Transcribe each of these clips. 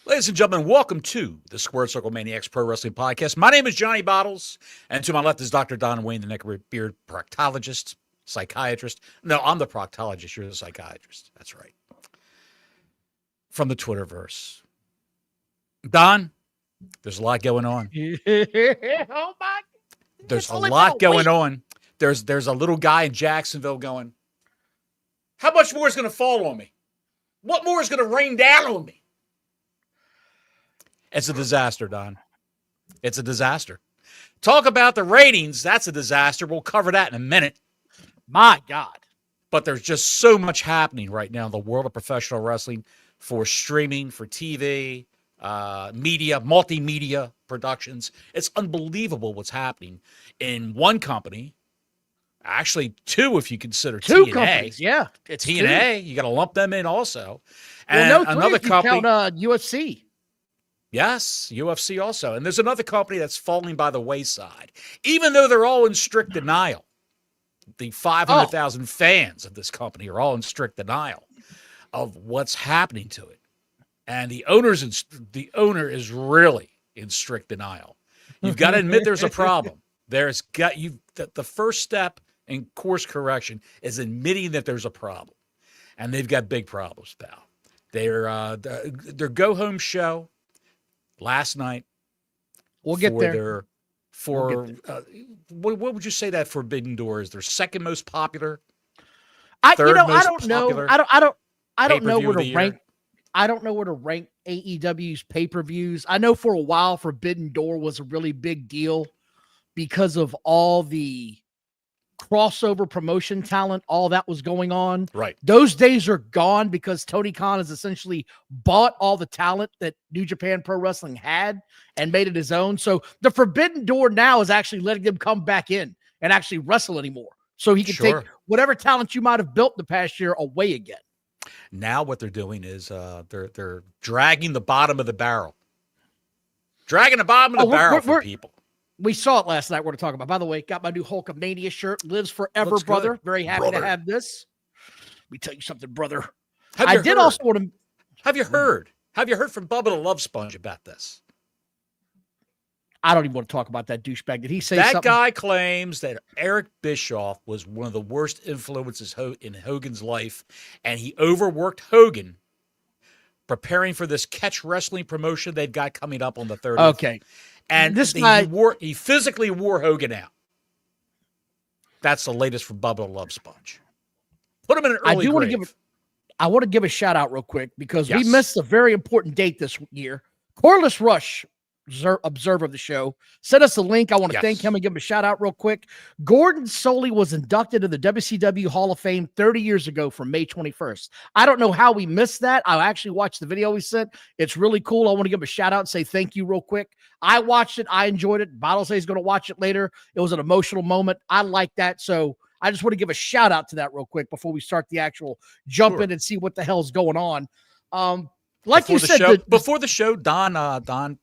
Ladies and gentlemen, welcome to the Squared Circle Maniacs Pro Wrestling Podcast. My name is Johnny Bottles, and to my left is Dr. Don Wayne, the neckbeard proctologist, psychiatrist. No, I'm the proctologist. You're the psychiatrist. That's right. From the Twitterverse. Don, there's a lot going on. Oh my! There's a lot going on. There's a little guy in Jacksonville going, how much more is going to fall on me? What more is going to rain down on me? It's a disaster, Don. It's a disaster. Talk about the ratings. That's a disaster. We'll cover that in a minute. My God. But there's just so much happening right now in the world of professional wrestling for streaming, for TV, media, multimedia productions. It's unbelievable what's happening in one company. Actually, two, if you consider two TNA. Companies, yeah. It's TNA. You got to lump them in also. And well, no, another company. Count, UFC. Yes, UFC also. And there's another company that's falling by the wayside, even though they're all in strict denial. The 500,000 fans of this company are all in strict denial of what's happening to it. And the owner is really in strict denial. You've got to admit there's a problem. The first step in course correction is admitting that there's a problem. And they've got big problems, pal. Their go-home show last night. We'll get there. What would you say that Forbidden Door is? Their second most popular. I don't know. I don't know where to rank. I don't know where to rank AEW's pay-per-views. I know for a while Forbidden Door was a really big deal because of all the crossover promotion talent, all that was going on. Right. Those days are gone because Tony Khan has essentially bought all the talent that New Japan Pro Wrestling had and made it his own. So the Forbidden Door now is actually letting them come back in and actually wrestle anymore. So he can take whatever talent you might have built in the past year away again. Now what they're doing is they're dragging the bottom of the barrel. Dragging the bottom of the barrel for people. We saw it last night. We're going to talk about. By the way, got my new Hulkamania shirt. Lives forever, brother. Good. Very happy to have this. Let me tell you something, brother. Have you heard from Bubba the Love Sponge about this? I don't even want to talk about that douchebag. Did he say something? That guy claims that Eric Bischoff was one of the worst influences in Hogan's life, and he overworked Hogan preparing for this catch wrestling promotion they've got coming up on the 30th. Okay. And he physically wore Hogan out. That's the latest from Bubba the Love Sponge. Put him in an early grave. I want to give a shout out real quick because we missed a very important date this year. Corliss Rush, observer of the show, sent us a link. I want to thank him and give him a shout out real quick. Gordon Soley was inducted to the WCW Hall of Fame 30 years ago from May 21st. I don't know how we missed that. I actually watched the video he sent. It's really cool. I want to give him a shout out and say thank you real quick. I watched it. I enjoyed it. Bottles says he's going to watch it later. It was an emotional moment. I like that. So I just want to give a shout out to that real quick before we start the actual jump in and see what the hell's going on. Before the show, Don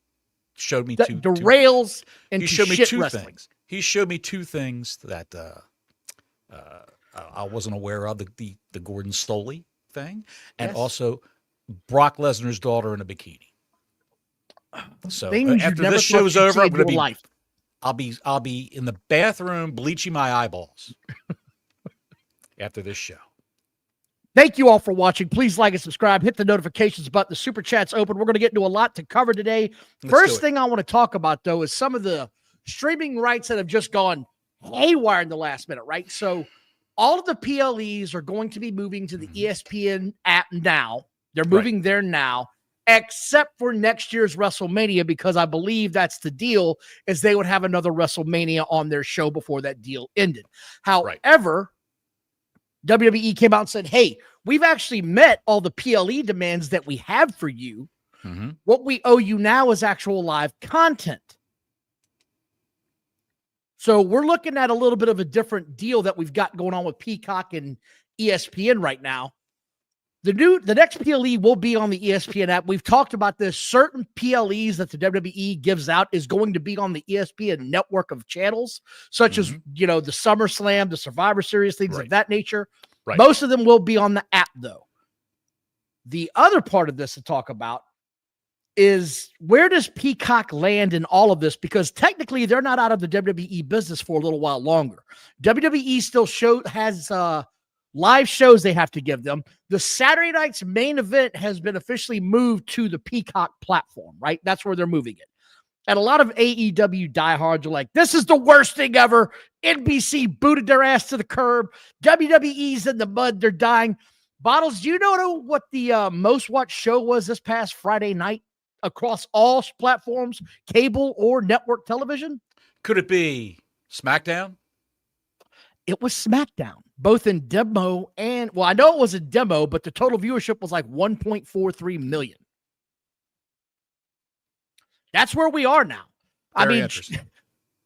showed me two rails and he showed me two wrestling. Things. He showed me two things that I wasn't aware of, the Gordon Soley thing, and also Brock Lesnar's daughter in a bikini. So after this show's over, I'm going to be I'll be in the bathroom bleaching my eyeballs after this show. Thank you all for watching. Please like and subscribe. Hit the notifications button. The super chat's open. We're going to get into a lot to cover today. First thing I want to talk about, though, is some of the streaming rights that have just gone haywire in the last minute, right? So all of the PLEs are going to be moving to the ESPN app now. They're moving there now, except for next year's WrestleMania, because I believe that's the deal, is they would have another WrestleMania on their show before that deal ended. However, WWE came out and said, hey, we've actually met all the PLE demands that we have for you. Mm-hmm. What we owe you now is actual live content. So we're looking at a little bit of a different deal that we've got going on with Peacock and ESPN right now. The next PLE will be on the ESPN app. We've talked about this. Certain PLEs that the WWE gives out is going to be on the ESPN network of channels, such as, the SummerSlam, the Survivor Series, things of that nature. Right. Most of them will be on the app, though. The other part of this to talk about is where does Peacock land in all of this? Because technically they're not out of the WWE business for a little while longer. WWE still has live shows they have to give them. The Saturday night's main event has been officially moved to the Peacock platform, right? That's where they're moving it. And a lot of AEW diehards are like, this is the worst thing ever. NBC booted their ass to the curb. WWE's in the mud. They're dying. Bottles, do you know what the most watched show was this past Friday night across all platforms, cable or network television? Could it be SmackDown? It was SmackDown, both in demo and, well, I know it was a demo, but the total viewership was like 1.43 million. That's where we are now. Very I mean,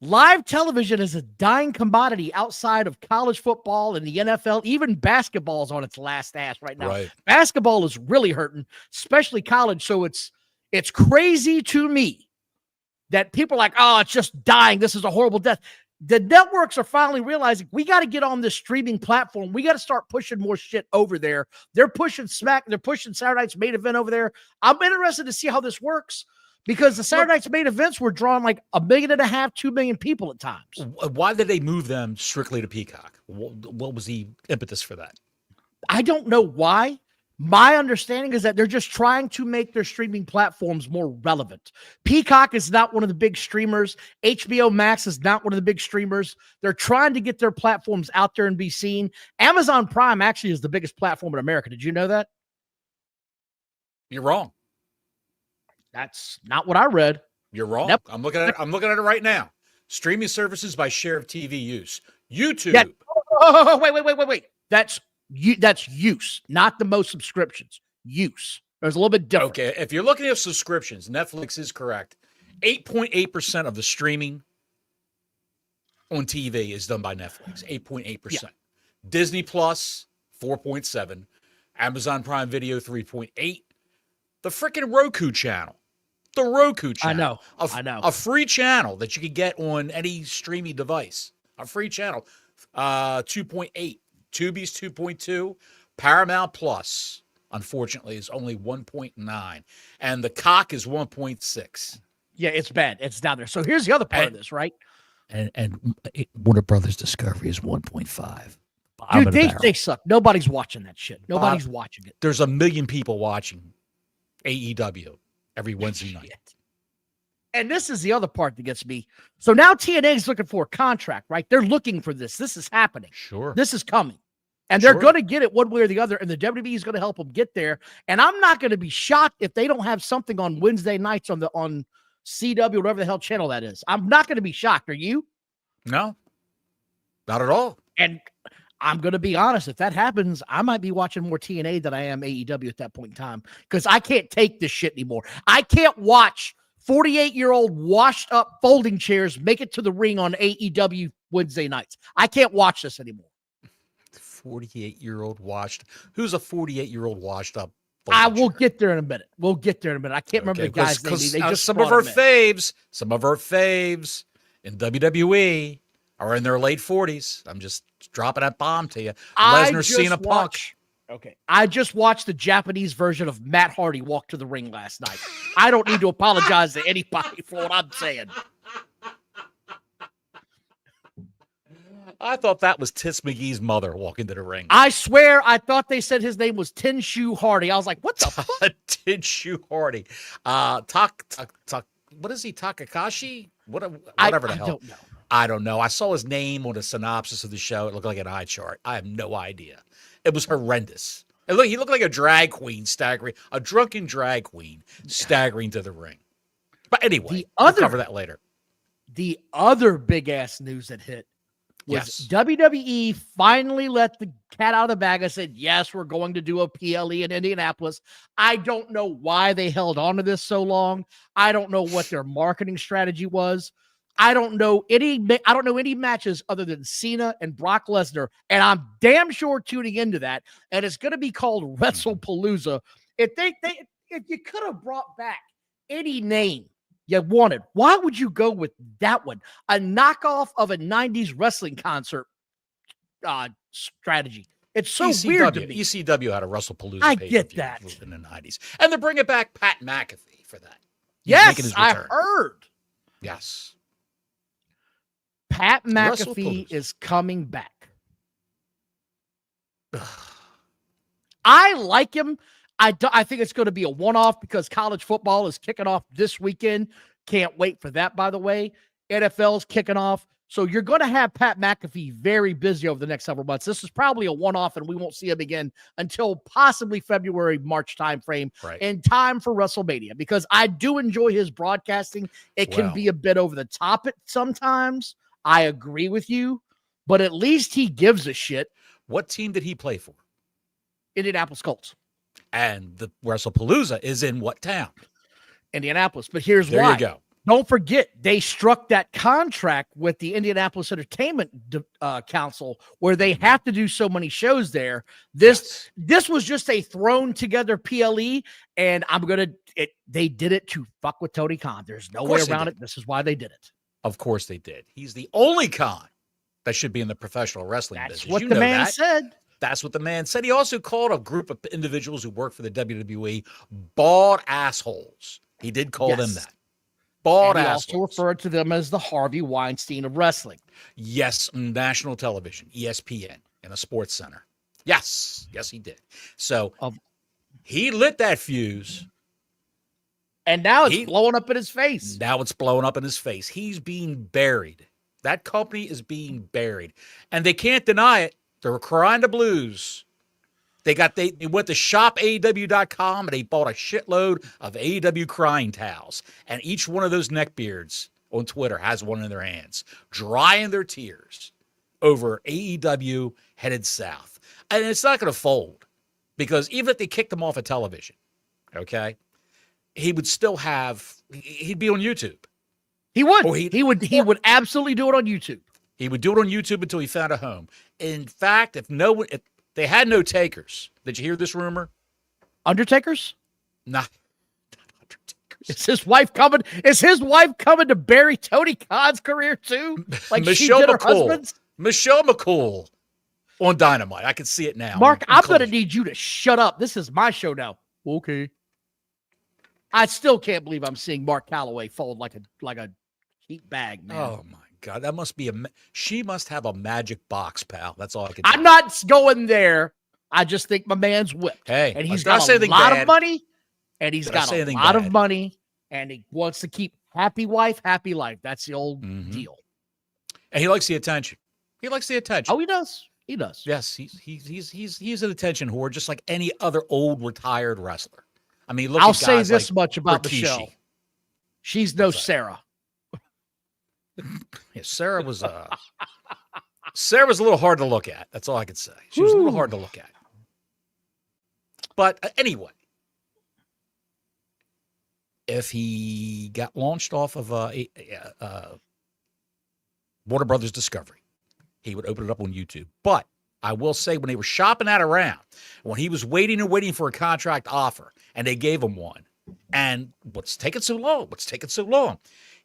live television is a dying commodity outside of college football and the NFL. Even basketball is on its last ass right now. Right. Basketball is really hurting, especially college. So it's crazy to me that people are like, oh, it's just dying. This is a horrible death. The networks are finally realizing we got to get on this streaming platform. We got to start pushing more shit over there. They're pushing they're pushing Saturday night's main event over there. I'm interested to see how this works. Because the Saturday night's main events were drawing like 1.5 million, 2 million people at times. Why did they move them strictly to Peacock? What was the impetus for that? I don't know why. My understanding is that they're just trying to make their streaming platforms more relevant. Peacock is not one of the big streamers. HBO Max is not one of the big streamers. They're trying to get their platforms out there and be seen. Amazon Prime actually is the biggest platform in America. Did you know that? You're wrong. That's not what I read. You're wrong. Nope. I'm looking at it right now. Streaming services by share of TV use. YouTube. Wait. That's use, not the most subscriptions. Use. There's a little bit different. Okay, if you're looking at subscriptions, Netflix is correct. 8.8% of the streaming on TV is done by Netflix. 8.8%. Yeah. Disney Plus 4.7. Amazon Prime Video 3.8. The freaking Roku channel. The Roku channel. I know. A free channel that you can get on any streaming device. A free channel. 2.8. Tubi's 2.2. Paramount Plus, unfortunately, is only 1.9. And the cock is 1.6. Yeah, it's bad. It's down there. So here's the other part of this, right? And Warner Brothers Discovery is 1.5. Dude, they suck. Nobody's watching that shit. Nobody's watching it. There's 1 million people watching AEW every Wednesday night. And this is the other part that gets me. So now TNA is looking for a contract, right? They're looking for this. This is happening. Sure. This is coming. And they're going to get it one way or the other, and the WWE is going to help them get there. And I'm not going to be shocked if they don't have something on Wednesday nights on CW, whatever the hell channel that is. I'm not going to be shocked. Are you? No, not at all. And I'm going to be honest. If that happens, I might be watching more TNA than I am AEW at that point in time because I can't take this shit anymore. I can't watch 48-year-old washed up folding chairs make it to the ring on AEW Wednesday nights. I can't watch this anymore. 48-year-old washed. Who's a 48-year-old washed up? I will get there in a minute. I can't remember the guy's name. They just some of our faves in WWE are in their late 40s. I'm just dropping that bomb to you. Lesnar, Cena, Punk. Okay. I just watched the Japanese version of Matt Hardy walk to the ring last night. I don't need to apologize to anybody for what I'm saying. I thought that was Tits McGee's mother walking to the ring. I swear I thought they said his name was Tin Shoe Hardy. I was like, what the fuck? Tin Shoe Hardy. What is he, Takakashi? Whatever the hell. I don't know. I don't know. I saw his name on a synopsis of the show. It looked like an eye chart. I have no idea. It was horrendous. And look, he looked like a drag queen staggering, a drunken drag queen staggering to the ring. But anyway, we'll cover that later. The other big-ass news that hit was WWE finally let the cat out of the bag and said, yes, we're going to do a PLE in Indianapolis. I don't know why they held on to this so long. I don't know what their marketing strategy was. I don't know any matches other than Cena and Brock Lesnar, and I'm damn sure tuning into that. And it's going to be called Wrestlepalooza. If you could have brought back any name you wanted, why would you go with that one? A knockoff of a 90s wrestling concert strategy. It's so weird to me. ECW had a Wrestlepalooza. I get that. In the 90s. And they're bringing back Pat McAfee for that. Yes, I heard. Yes. Pat McAfee is coming back. I like him. I think it's going to be a one-off because college football is kicking off this weekend. Can't wait for that, by the way. NFL's kicking off. So you're going to have Pat McAfee very busy over the next several months. This is probably a one-off, and we won't see him again until possibly February, March timeframe, in time for WrestleMania, because I do enjoy his broadcasting. It can be a bit over the top at sometimes. I agree with you, but at least he gives a shit. What team did he play for? Indianapolis Colts. And the Wrestlepalooza is in what town? Indianapolis. But here's why. There you go. Don't forget, they struck that contract with the Indianapolis Entertainment Council where they have to do so many shows there. This was just a thrown together PLE, and they did it to fuck with Tony Khan. There's no way around it. This is why they did it. Of course they did. He's the only Khan that should be in the professional wrestling business. That's what the man said. That's what the man said. He also called a group of individuals who work for the WWE bald assholes. He did call them that. Bald assholes. He also referred to them as the Harvey Weinstein of wrestling. Yes, on national television, ESPN, in a sports center. Yes, he did. So he lit that fuse. And now it's blowing up in his face. Now it's blowing up in his face. He's being buried. That company is being buried. And they can't deny it. They're crying the blues. They went to shopaew.com and they bought a shitload of AEW crying towels. And each one of those neckbeards on Twitter has one in their hands, drying their tears over AEW headed south. And it's not going to fold because even if they kicked him off of television, okay, he would still he'd be on YouTube. He would. He would absolutely do it on YouTube. He would do it on YouTube until he found a home. In fact, if they had no takers, did you hear this rumor? Undertakers? Not Undertakers. Is his wife coming? Is his wife coming to bury Tony Khan's career too? Like Michelle she did her McCool. husband's? Michelle McCool on Dynamite. I can see it now. Mark, I'm going to need you to shut up. This is my show now. Okay. I still can't believe I'm seeing Mark Calloway fold like a heat bag, man. Oh my God, that must be she must have a magic box, pal. That's all I can. I'm not going there. I just think my man's whipped. Hey, and he's got a lot of money, and he's got a lot of money, and he wants to keep happy wife, happy life. That's the old deal. And he likes the attention. He likes the attention. Oh, he does. He does. Yes, he's an attention whore, just like any other old retired wrestler. I mean, look. I'll say this much about Rikishi. Michelle. She's no Sarah. Yeah, Sarah was a little hard to look at. That's all I could say. She was a little hard to look at. But anyway, if he got launched off of Warner Brothers Discovery, he would open it up on YouTube. But I will say, when they were shopping that around, when he was waiting for a contract offer, and they gave him one, and what's taking so long?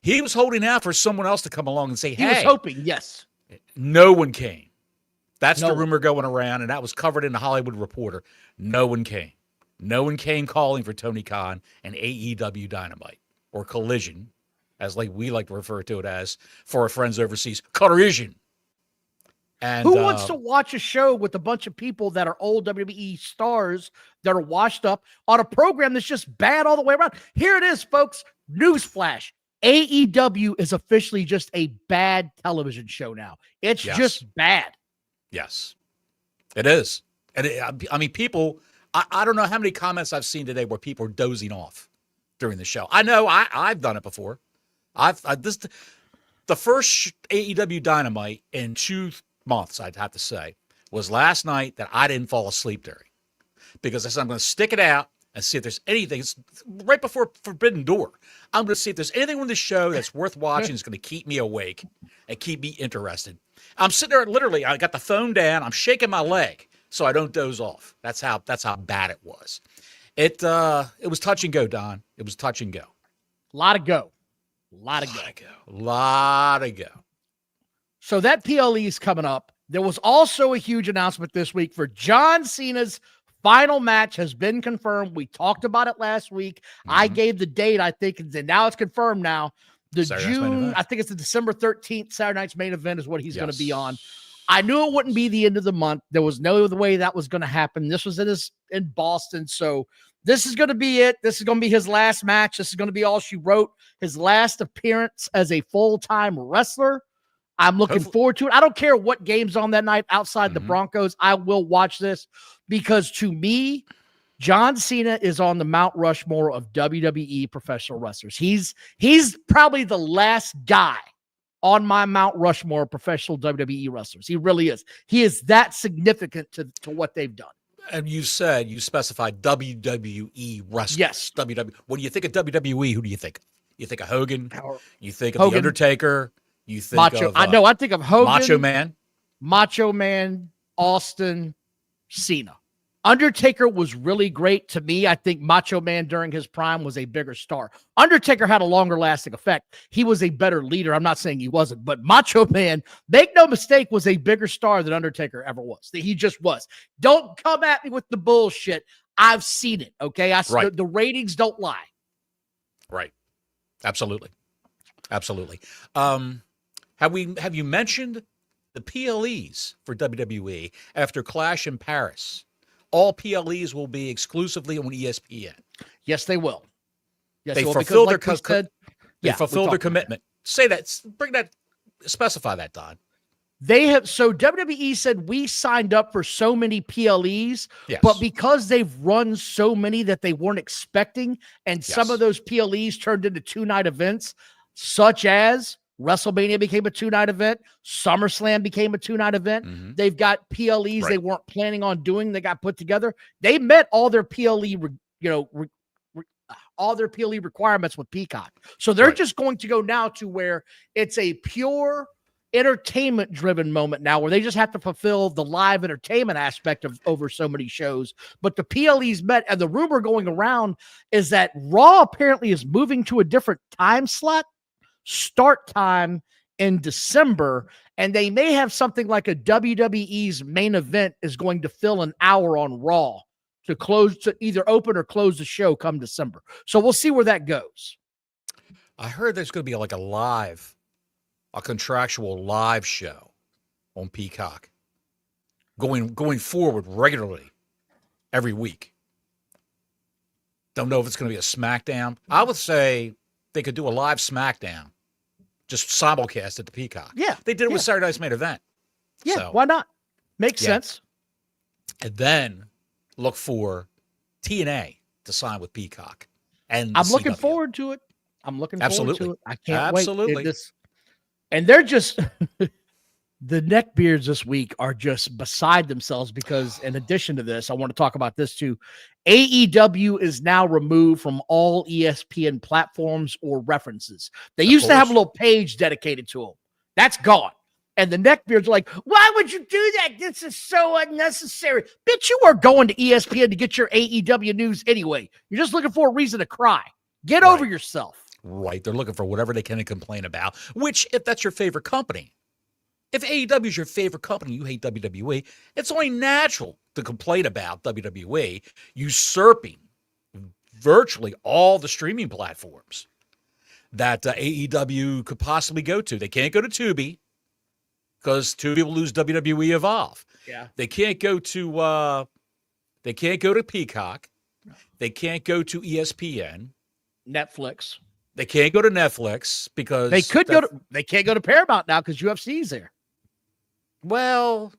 He was holding out for someone else to come along and say, hey. He was hoping, yes. No one came. That's the rumor going around, and that was covered in the Hollywood Reporter. No one came. No one came calling for Tony Khan and AEW Dynamite, or Collision, as we like to refer to it as, for our friends overseas, Collision. And who wants to watch a show with a bunch of people that are old WWE stars that are washed up on a program that's just bad all the way around? Here it is, folks. Newsflash. AEW is officially just a bad television show now. It's just bad. Yes, it is. And I mean, people, I don't know how many comments I've seen today where people are dozing off during the show. I know I've done it before. The first AEW Dynamite in 2 months, I'd have to say, was last night that I didn't fall asleep during, because I said I'm going to stick it out and see if there's anything. It's right before Forbidden Door. I'm going to see if there's anything on the show that's worth watching. It's going to keep me awake and keep me interested. I'm sitting there, literally, I got the phone down. I'm shaking my leg so I don't doze off. That's how bad it was. It was touch and go, Don. It was touch and go. A lot of go. So that PLE is coming up. There was also a huge announcement this week for John Cena's final match has been confirmed. We talked about it last week. I gave the date, I think, and now it's confirmed now. The June, I think it's the December 13th Saturday night's main event is what he's going to be on. I knew it wouldn't be the end of the month. There was no other way that was going to happen. This was in Boston, so this is going to be it. This is going to be his last match. This is going to be all she wrote. His last appearance as a full-time wrestler. I'm looking forward to it. I don't care what game's on that night outside the Broncos. I will watch this because to me, John Cena is on the Mount Rushmore of WWE professional wrestlers. He's probably the last guy on my Mount Rushmore of professional WWE wrestlers. He really is. He is that significant to what they've done. And you specified WWE wrestlers. Yes. When you think of WWE, who do you think? You think of Hogan? You think of The Undertaker? You think of I think of Hogan, Macho Man, Austin, Cena. Undertaker was really great to me. I think Macho Man during his prime was a bigger star. Undertaker had a longer lasting effect. He was a better leader. I'm not saying he wasn't, but Macho Man, make no mistake, was a bigger star than Undertaker ever was. He just was. Don't come at me with the bullshit. I've seen it. Okay. The ratings don't lie. Right. Absolutely. Have you mentioned the PLEs for WWE after Clash in Paris? All PLEs will be exclusively on ESPN. Yes, they will. Yes, they will, fulfill their their commitment. Say that. Specify that, Don. They have. So WWE said we signed up for so many PLEs, but because they've run so many that they weren't expecting, and some of those PLEs turned into 2-night events, such as WrestleMania became a 2-night event. SummerSlam became a 2-night event. They've got PLEs they weren't planning on doing. They got put together. They met all their PLE, all their PLE requirements with Peacock. So they're just going to go now to where it's a pure entertainment-driven moment now, where they just have to fulfill the live entertainment aspect of over so many shows. But the PLEs met, and the rumor going around is that Raw apparently is moving to a different time slot. Start time in December, and they may have something like a WWE's main event is going to fill an hour on Raw to either open or close the show come December. So we'll see where that goes. I heard there's going to be like a contractual live show on Peacock going forward regularly every week. Don't know if it's going to be a SmackDown. I would say they could do a live SmackDown, just simulcast at the Peacock. Yeah. They did it with Saturday Night's Main Event. Yeah, so, why not? Makes sense. And then look for TNA to sign with Peacock. And I'm looking forward to it. I can't wait. And they're just the neckbeards this week are just beside themselves because in addition to this, I want to talk about this too. AEW is now removed from all ESPN platforms or references. They used to have a little page dedicated to them. That's gone. And the neckbeards are like, why would you do that? This is so unnecessary. Bitch, you are going to ESPN to get your AEW news anyway. You're just looking for a reason to cry. Get over yourself. Right. They're looking for whatever they can complain about, which if that's your favorite company, if AEW is your favorite company, you hate WWE, it's only natural to complain about WWE usurping virtually all the streaming platforms that AEW could possibly go to. They can't go to Tubi because Tubi will lose WWE Evolve. Yeah. They can't go to Peacock. They can't go to ESPN. Netflix. They can't go to Netflix because they can't go to Paramount now because UFC's there. Well,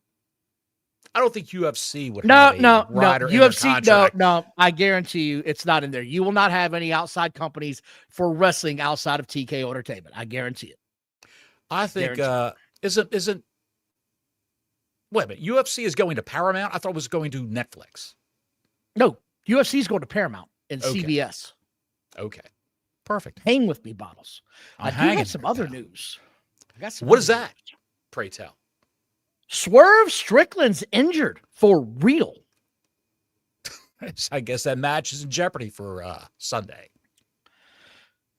I don't think UFC would have a rider in their contract. No. I guarantee you it's not in there. You will not have any outside companies for wrestling outside of TKO Entertainment. I guarantee it. I think isn't wait a minute. UFC is going to Paramount? I thought it was going to Netflix. No, UFC is going to Paramount and CBS. Okay. Perfect. Hang with me, Bottles. I do have some other news. What is that? Pray tell. Swerve Strickland's injured for real. I guess that match is in jeopardy for Sunday.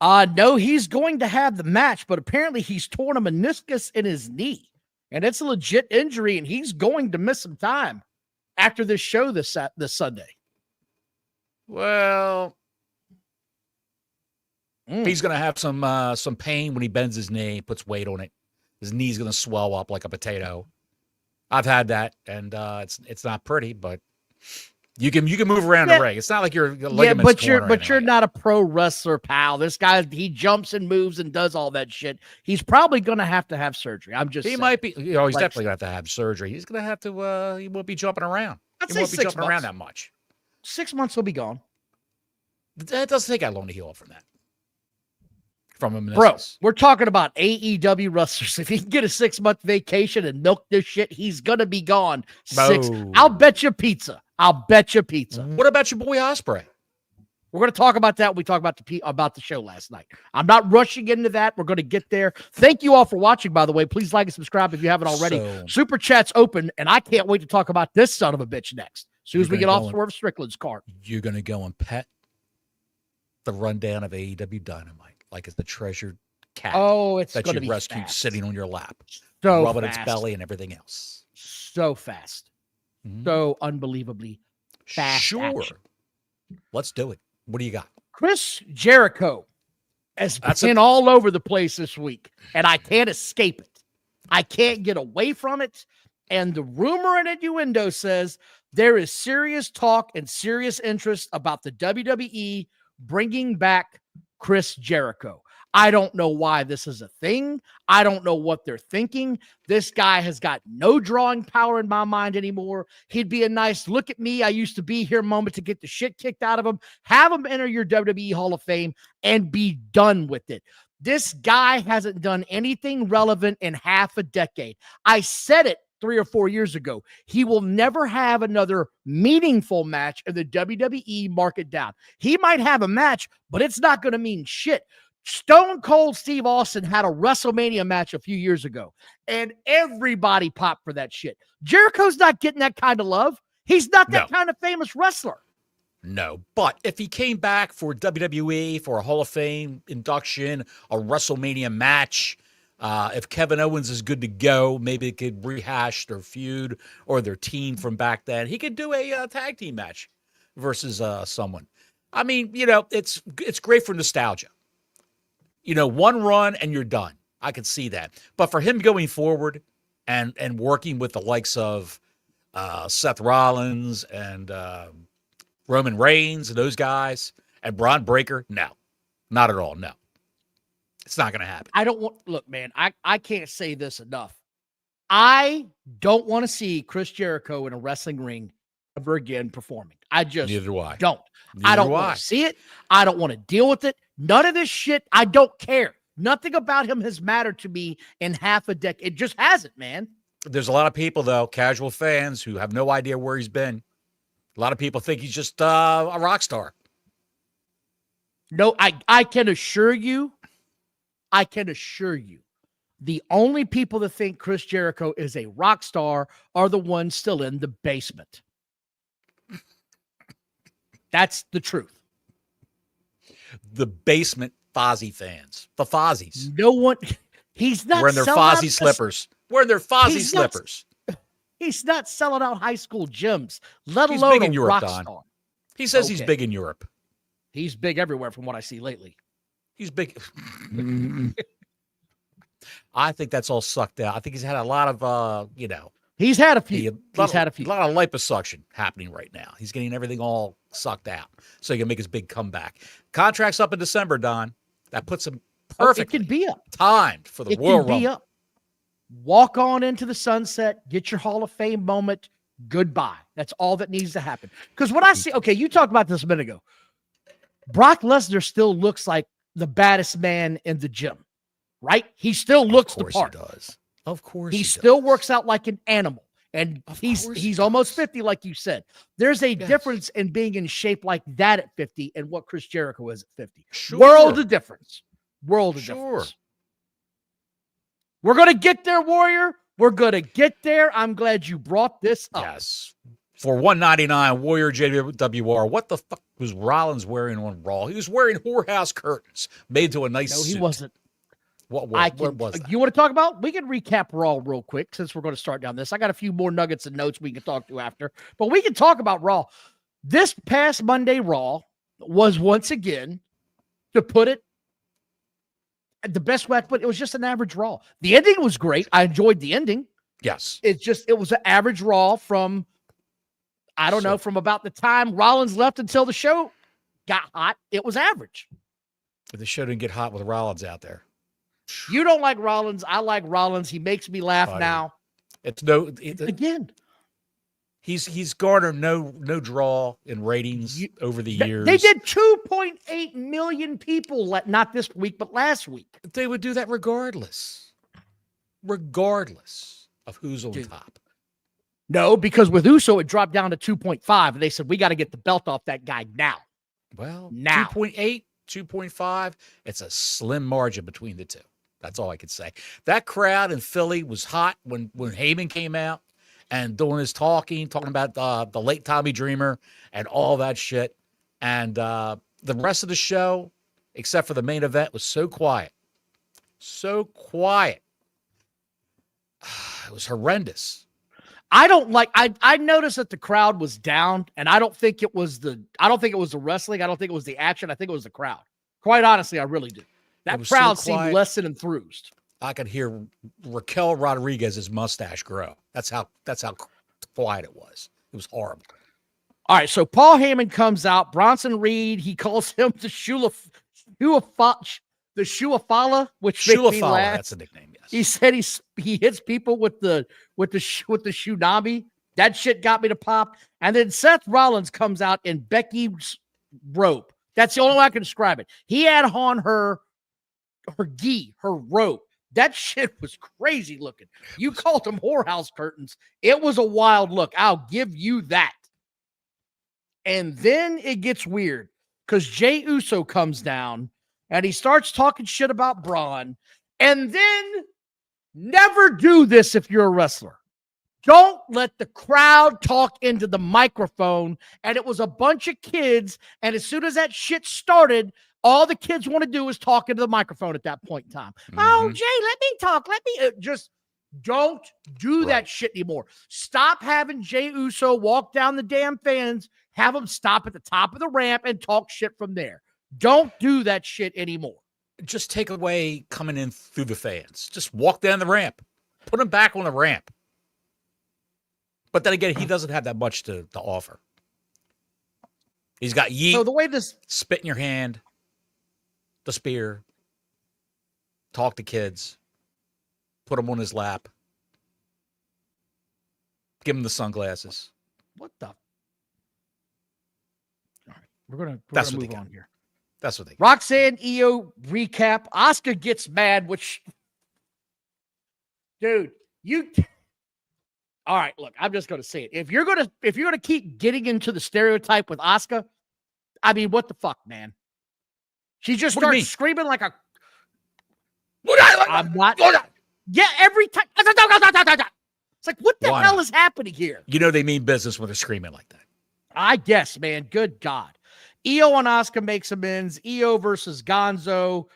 No, he's going to have the match, but apparently he's torn a meniscus in his knee, and it's a legit injury, and he's going to miss some time. after this show this Sunday? Well, he's going to have some pain when he bends his knee, puts weight on it. His knee's going to swell up like a potato. I've had that, and it's not pretty, but you can move around the ring. It's not like your ligaments but you're not a pro wrestler, pal. This guy, he jumps and moves and does all that shit. He's probably going to have surgery. I'm just saying. Might be. He's definitely going to have surgery. He's going to have to. He won't be jumping around. He won't be jumping around that much. 6 months he'll be gone. It doesn't take that long to heal from that. From a meniscus. Bro, we're talking about AEW wrestlers. If he can get a 6-month vacation and milk this shit, he's gonna be gone. I'll bet you pizza. What about your boy Ospreay? We're gonna talk about that. We talked about the show last night. I'm not rushing into that. We're gonna get there. Thank you all for watching, by the way. Please like and subscribe if you haven't already. Super Chat's open, and I can't wait to talk about this son of a bitch next. As soon as we get off Swerve Strickland's cart. You're gonna go and pet the rundown of AEW Dynamite. Like it's the treasured cat that you rescued sitting on your lap, rubbing its belly and everything else. So fast. So unbelievably fast. Sure. Action. Let's do it. What do you got? Chris Jericho has been all over the place this week, and I can't escape it. I can't get away from it. And the rumor and innuendo says there is serious talk and serious interest about the WWE bringing back Chris Jericho. I don't know why this is a thing. I don't know what they're thinking. This guy has got no drawing power in my mind anymore. He'd be a nice look at me, I used to be here moment to get the shit kicked out of him. Have him enter your WWE Hall of Fame and be done with it. This guy hasn't done anything relevant in half a decade. I said it 3 or 4 years ago. He will never have another meaningful match in the WWE market down. He might have a match, but it's not going to mean shit. Stone Cold Steve Austin had a WrestleMania match a few years ago, and everybody popped for that shit. Jericho's not getting that kind of love. He's not that kind of famous wrestler. No, but if he came back for WWE, for a Hall of Fame induction, a WrestleMania match, if Kevin Owens is good to go, maybe they could rehash their feud or their team from back then. He could do a tag team match versus someone. I mean, it's great for nostalgia. One run and you're done. I could see that. But for him going forward and working with the likes of Seth Rollins and Roman Reigns and those guys and Braun Breaker, no, not at all. No. It's not going to happen. Look, man, I can't say this enough. I don't want to see Chris Jericho in a wrestling ring ever again performing. I just Neither do I. don't. I don't want to see it. I don't want to deal with it. None of this shit. I don't care. Nothing about him has mattered to me in half a decade. It just hasn't, man. There's a lot of people, though, casual fans who have no idea where he's been. A lot of people think he's just a rock star. No, I can assure you, the only people that think Chris Jericho is a rock star are the ones still in the basement. That's the truth. The basement Fozzy fans. The Fozzies. No one, he's not wearing their Fozzy slippers. Wearing their Fozzy slippers. He's not selling out high school gyms, let he's alone big in a Europe, rock Don. star. He says he's big in Europe. He's big everywhere from what I see lately. He's big. I think that's all sucked out. I think he's had a lot of, He's had a few. A lot of liposuction happening right now. He's getting everything all sucked out so he can make his big comeback. Contract's up in December, Don. That puts him perfectly it could be up. Timed for the Royal Rumble. Be up. Walk on into the sunset, get your Hall of Fame moment, goodbye. That's all that needs to happen. Because what I see, you talked about this a minute ago. Brock Lesnar still looks like the baddest man in the gym, right? He still looks the part. Of course he does. Of course he still works out like an animal. And he's almost 50, like you said. There's a difference in being in shape like that at 50 and what Chris Jericho is at 50. Sure. World of difference. World of difference. We're going to get there, Warrior. We're going to get there. I'm glad you brought this up. Yes. For $199, Warrior JWR. What the fuck was Rollins wearing on Raw? He was wearing whorehouse curtains made to a nice suit. No, he wasn't. What was that? You want to talk about? We can recap Raw real quick since we're going to start down this. I got a few more nuggets and notes we can talk to after, but we can talk about Raw. This past Monday Raw was once again, to put it the best way I put it, was just an average Raw. The ending was great. I enjoyed the ending. Yes. It was an average Raw from, I don't know, from about the time Rollins left until the show got hot. It was average. The show didn't get hot with Rollins out there. You don't like Rollins. I like Rollins. He makes me laugh now. Again. He's garnered no draw in ratings over the years. They did 2.8 million people, not this week, but last week. They would do that regardless of who's on top. No, because with Uso, it dropped down to 2.5, and they said, we got to get the belt off that guy now. Well, now. 2.8, 2.5, it's a slim margin between the two. That's all I could say. That crowd in Philly was hot when Heyman came out and doing his talking about the late Tommy Dreamer and all that shit. And the rest of the show, except for the main event, was so quiet. So quiet. It was horrendous. I noticed that the crowd was down, and I don't think it was the wrestling. I don't think it was the action. I think it was the crowd. Quite honestly, I really do. That crowd seemed less than enthused. I could hear Raquel Rodriguez's mustache grow. That's how quiet it was. It was horrible. All right, so Paul Heyman comes out. Bronson Reed, he calls him the Shuafala, which makes me laugh. That's a nickname. Yes. He said he hits people with the tsunami. That shit got me to pop. And then Seth Rollins comes out in Becky's robe. That's the only way I can describe it. He had on her gi, her robe. That shit was crazy looking. You called them whorehouse curtains. It was a wild look. I'll give you that. And then it gets weird because Jey Uso comes down and he starts talking shit about Braun. And then never do this if you're a wrestler. Don't let the crowd talk into the microphone. And it was a bunch of kids. And as soon as that shit started, all the kids want to do is talk into the microphone at that point in time. Mm-hmm. Oh, Jay, let me talk. Just don't do that shit anymore. Stop having Jey Uso walk down the damn fans. Have them stop at the top of the ramp and talk shit from there. Don't do that shit anymore. Just take away coming in through the fans. Just walk down the ramp. Put him back on the ramp. But then again, he doesn't have that much to offer. He's got yeet. So the way this spit in your hand, the spear, talk to kids, put him on his lap, give him the sunglasses. What the? All right, we're gonna move on here. That's what they got. Roxanne EO recap. Asuka gets mad, which, dude, you. All right, look, I'm just gonna say it. If you're gonna keep getting into the stereotype with Asuka, I mean, what the fuck, man? She just starts screaming like a. I'm not. Yeah, every time. It's like, what the hell is happening here? You know they mean business when they're screaming like that. I guess, man. Good God. Io and Asuka makes amends. Io versus Gonzo.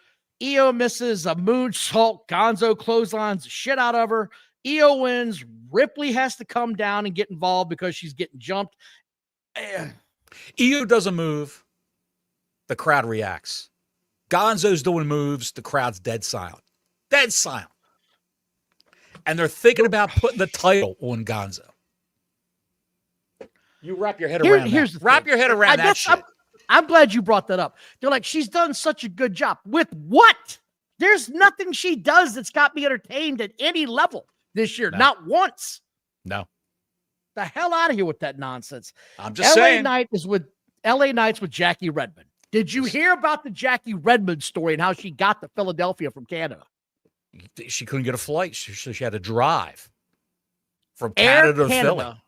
Io misses a moonsault. Gonzo clotheslines the shit out of her. Io wins. Ripley has to come down and get involved because she's getting jumped. Io does a move. The crowd reacts. Gonzo's doing moves. The crowd's dead silent. Dead silent. And they're thinking about putting the title on Gonzo. You wrap your head around that. Wrap your head around that shit. I'm glad you brought that up. They're like, she's done such a good job. With what? There's nothing she does that's got me entertained at any level this year. No. Not once. No. The hell out of here with that nonsense. I'm just saying. LA Knight's with Jackie Redmond. Did you hear about the Jackie Redmond story and how she got to Philadelphia from Canada? She couldn't get a flight. She had to drive from Canada to Philly.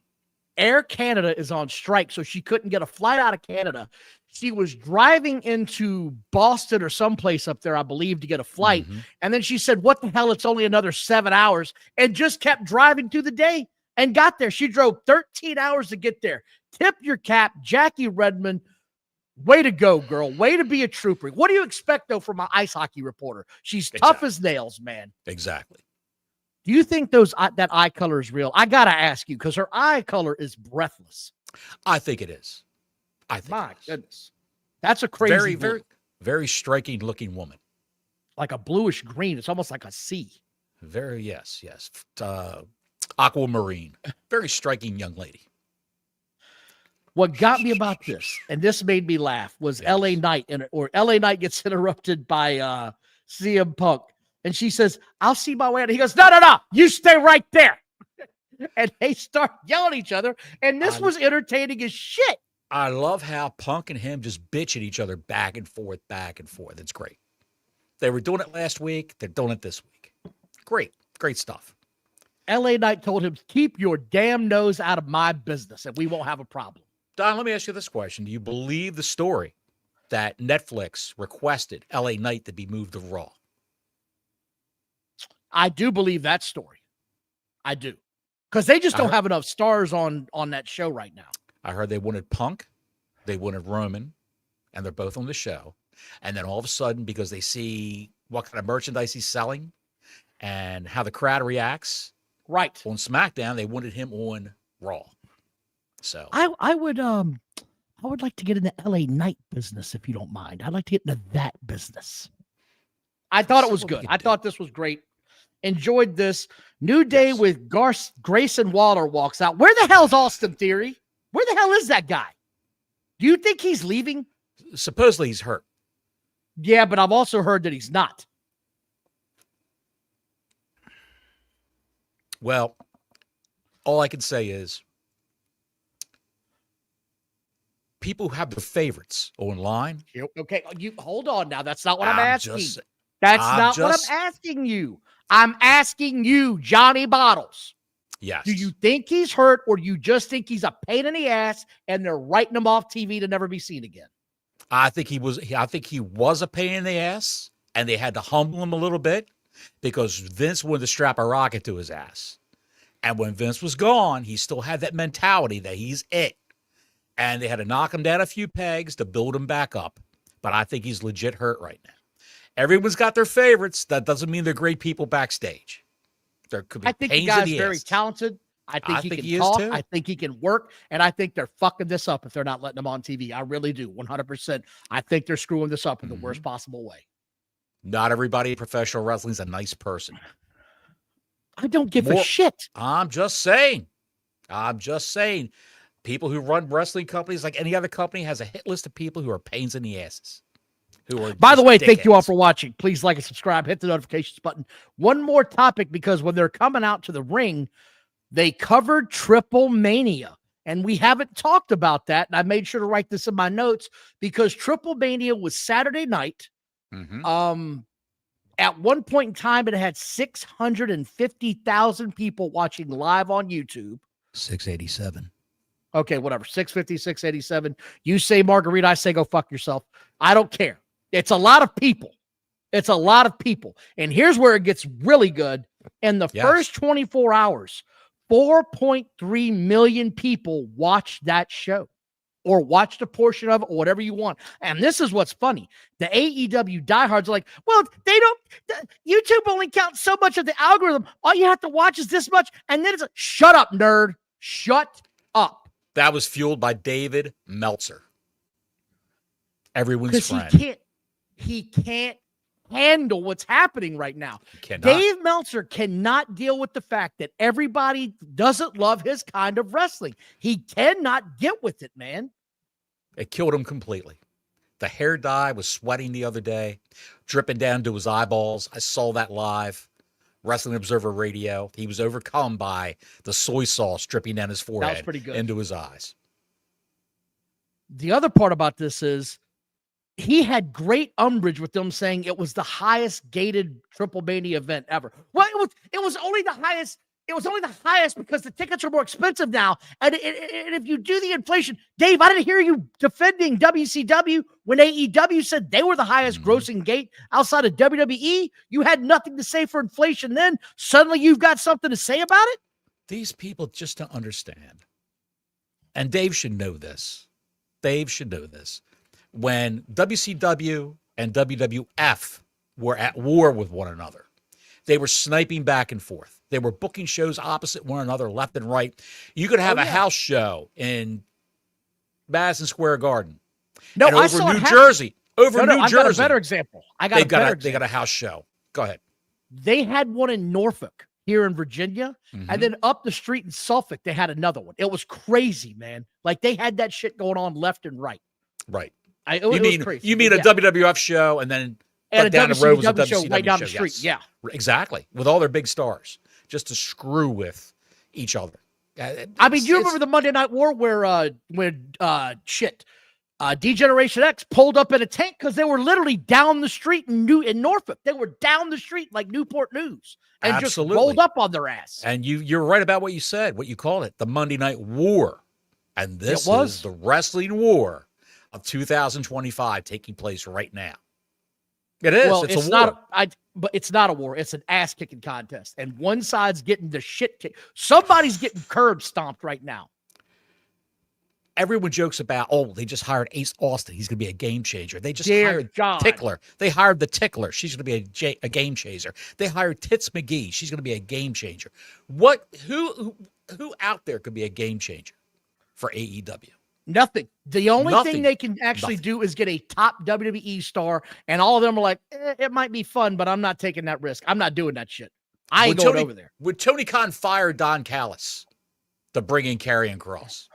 Air Canada is on strike, so she couldn't get a flight out of Canada. She was driving into Boston or someplace up there, I believe, to get a flight. Mm-hmm. And then she said, what the hell? It's only another 7 hours, and just kept driving through the day and got there. She drove 13 hours to get there. Tip your cap, Jackie Redmond. Way to go, girl. Way to be a trooper. What do you expect, though, from my ice hockey reporter? She's tough as nails, man. Exactly. Do you think that eye color is real? I got to ask you, because her eye color is breathless. I think it is. My goodness. That's a crazy very striking looking woman. Like a bluish green. It's almost like a sea. Yes. Aquamarine. Very striking young lady. What got me about this, and this made me laugh, was LA Knight, or LA Knight gets interrupted by CM Punk. And she says, I'll see my way out. He goes, no, you stay right there. And they start yelling at each other. And this was entertaining as shit. I love how Punk and him just bitch at each other back and forth. It's great. They were doing it last week. They're doing it this week. Great stuff. LA Knight told him, keep your damn nose out of my business and we won't have a problem. Don, let me ask you this question. Do you believe the story that Netflix requested LA Knight to be moved to Raw? I do believe that story. I do. Because they just don't have enough stars on that show right now. I heard they wanted Punk, they wanted Roman, and they're both on the show. And then all of a sudden, because they see what kind of merchandise he's selling and how the crowd reacts on SmackDown, they wanted him on Raw. So I would like to get in the LA Knight business, if you don't mind. I'd like to get into that business. I thought it was good. I thought this was great. Enjoyed this. New Day with Grayson Waller walks out. Where the hell's Austin Theory? Where the hell is that guy? Do you think he's leaving? Supposedly he's hurt. Yeah, but I've also heard that he's not. Well, all I can say is people who have their favorites online. Okay, you hold on now. That's not what I'm asking. That's not what I'm asking you. I'm asking you, Johnny Bottles. Yes. Do you think he's hurt, or do you just think he's a pain in the ass and they're writing him off TV to never be seen again? I think he was a pain in the ass, and they had to humble him a little bit because Vince wanted to strap a rocket to his ass. And when Vince was gone, he still had that mentality that he's it. And they had to knock him down a few pegs to build him back up. But I think he's legit hurt right now. Everyone's got their favorites. That doesn't mean they're great people backstage. There could be I think the guy's very talented. I think he can talk. I think he can work. And I think they're fucking this up if they're not letting him on TV. I really do. 100%. I think they're screwing this up in the worst possible way. Not everybody in professional wrestling is a nice person. I don't give a shit. I'm just saying. People who run wrestling companies like any other company has a hit list of people who are pains in the asses. By the way, thank you all for watching. Please like and subscribe. Hit the notifications button. One more topic, because when they're coming out to the ring, they covered TripleMania. And we haven't talked about that. And I made sure to write this in my notes because TripleMania was Saturday night. At one point in time, it had 650,000 people watching live on YouTube. 687. Okay, whatever. 650, 687. You say Margarita, I say go fuck yourself. I don't care. It's a lot of people. And here's where it gets really good. In the first 24 hours, 4.3 million people watched that show or watched a portion of it or whatever you want. And this is what's funny. The AEW diehards are like, well, YouTube only counts so much of the algorithm. All you have to watch is this much. And then shut up, nerd. Shut up. That was fueled by David Meltzer. Everyone's friend. He can't handle what's happening right now. Dave Meltzer cannot deal with the fact that everybody doesn't love his kind of wrestling. He cannot get with it, man. It killed him completely. The hair dye was sweating the other day, dripping down to his eyeballs. I saw that live. Wrestling Observer Radio. He was overcome by the soy sauce dripping down his forehead. That was pretty good. Into his eyes. The other part about this is he had great umbrage with them saying it was the highest gated TripleMania event ever. Well, it was only the highest. It was only the highest because the tickets are more expensive now. And if you do the inflation, Dave, I didn't hear you defending WCW when AEW said they were the highest grossing gate outside of WWE. You had nothing to say for inflation then. Suddenly you've got something to say about it? These people just don't understand. And Dave should know this. when WCW and WWF were at war with one another. They were sniping back and forth. They were booking shows opposite one another, left and right. You could have a house show in Madison Square Garden. No, and I over saw New Jersey. Over New Jersey. I've got a better example. They got a house show. Go ahead. They had one in Norfolk here in Virginia, and then up the street in Suffolk, they had another one. It was crazy, man. Like they had that shit going on left and right. Right. You mean a WWF show and then down the road was a WCW show right down the street? Yes. Yeah, exactly. With all their big stars, just to screw with each other. I mean, you remember the Monday Night War where D-Generation X pulled up in a tank because they were literally down the street in Norfolk. They were down the street like Newport News and just rolled up on their ass. And you're right about what you said, what you called it, the Monday Night War. And this is the wrestling war of 2025 taking place right now. It is. Well, it's a war. But it's not a war. It's an ass-kicking contest. And one side's getting the shit kicked. Somebody's getting curb stomped right now. Everyone jokes about, they just hired Ace Austin. He's going to be a game changer. They just hired Tickler. They hired the Tickler. She's going to be a game changer. They hired Tits McGee. She's going to be a game changer. Who out there could be a game changer for AEW? Nothing. The only thing they can actually do is get a top WWE star, and all of them are like, it might be fun, but I'm not taking that risk. I'm not doing that shit. I ain't going over there. Would Tony Khan fire Don Callis to bring in Karrion Kross?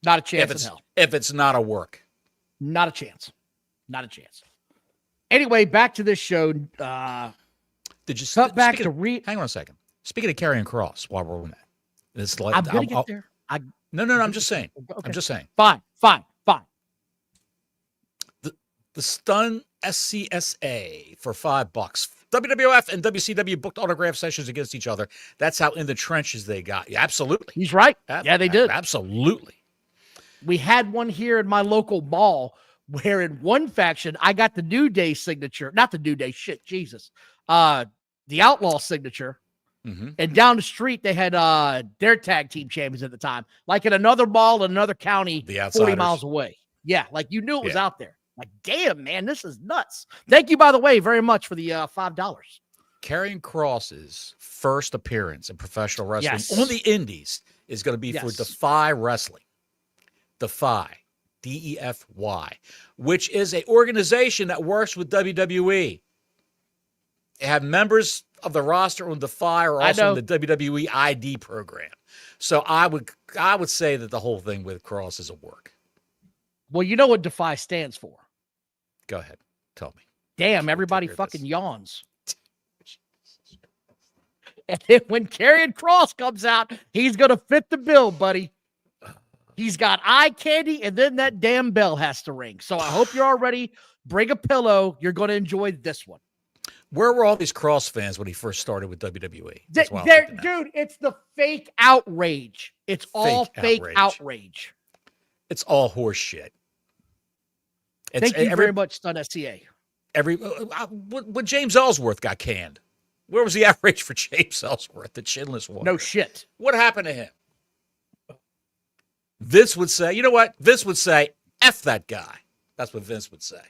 Not a chance in hell. If it's not a work. Not a chance. Not a chance. Anyway, back to this show. Hang on a second. Speaking of Karrion Kross, while we're on that. I'm going to get there. No, I'm just saying. Okay. I'm just saying. Fine. The Stun SCSA for $5. WWF and WCW booked autograph sessions against each other. That's how in the trenches they got. Yeah, absolutely. He's right. Yeah, they did. Absolutely. We had one here in my local mall where in one faction, I got the New Day signature. Not the New Day, shit, Jesus. The Outlaw signature. Mm-hmm. And down the street, they had their tag team champions at the time. Like in another mall in another county, 40 miles away. Yeah, like you knew it was out there. Like, damn, man, this is nuts. Thank you, by the way, very much for the $5. Karrion Kross's first appearance in professional wrestling on the Indies is going to be for Defy Wrestling. Defy, DEFY, which is an organization that works with WWE. They have members of the roster on Defy are also in the WWE ID program. So I would say that the whole thing with Kross is a work. Well, you know what Defy stands for. Go ahead. Tell me. Damn, everybody fucking yawns. And then when Karrion Kross comes out, he's going to fit the bill, buddy. He's got eye candy, and then that damn bell has to ring. So I hope you're all ready. Bring a pillow. You're going to enjoy this one. Where were all these Kross fans when he first started with WWE? Dude, it's the fake outrage. It's all fake outrage. It's all horse shit. Thank you very much, Stun SCA. When James Ellsworth got canned, where was the outrage for James Ellsworth, the chinless one? No shit. What happened to him? Vince would say, you know what? Vince would say, F that guy. That's what Vince would say.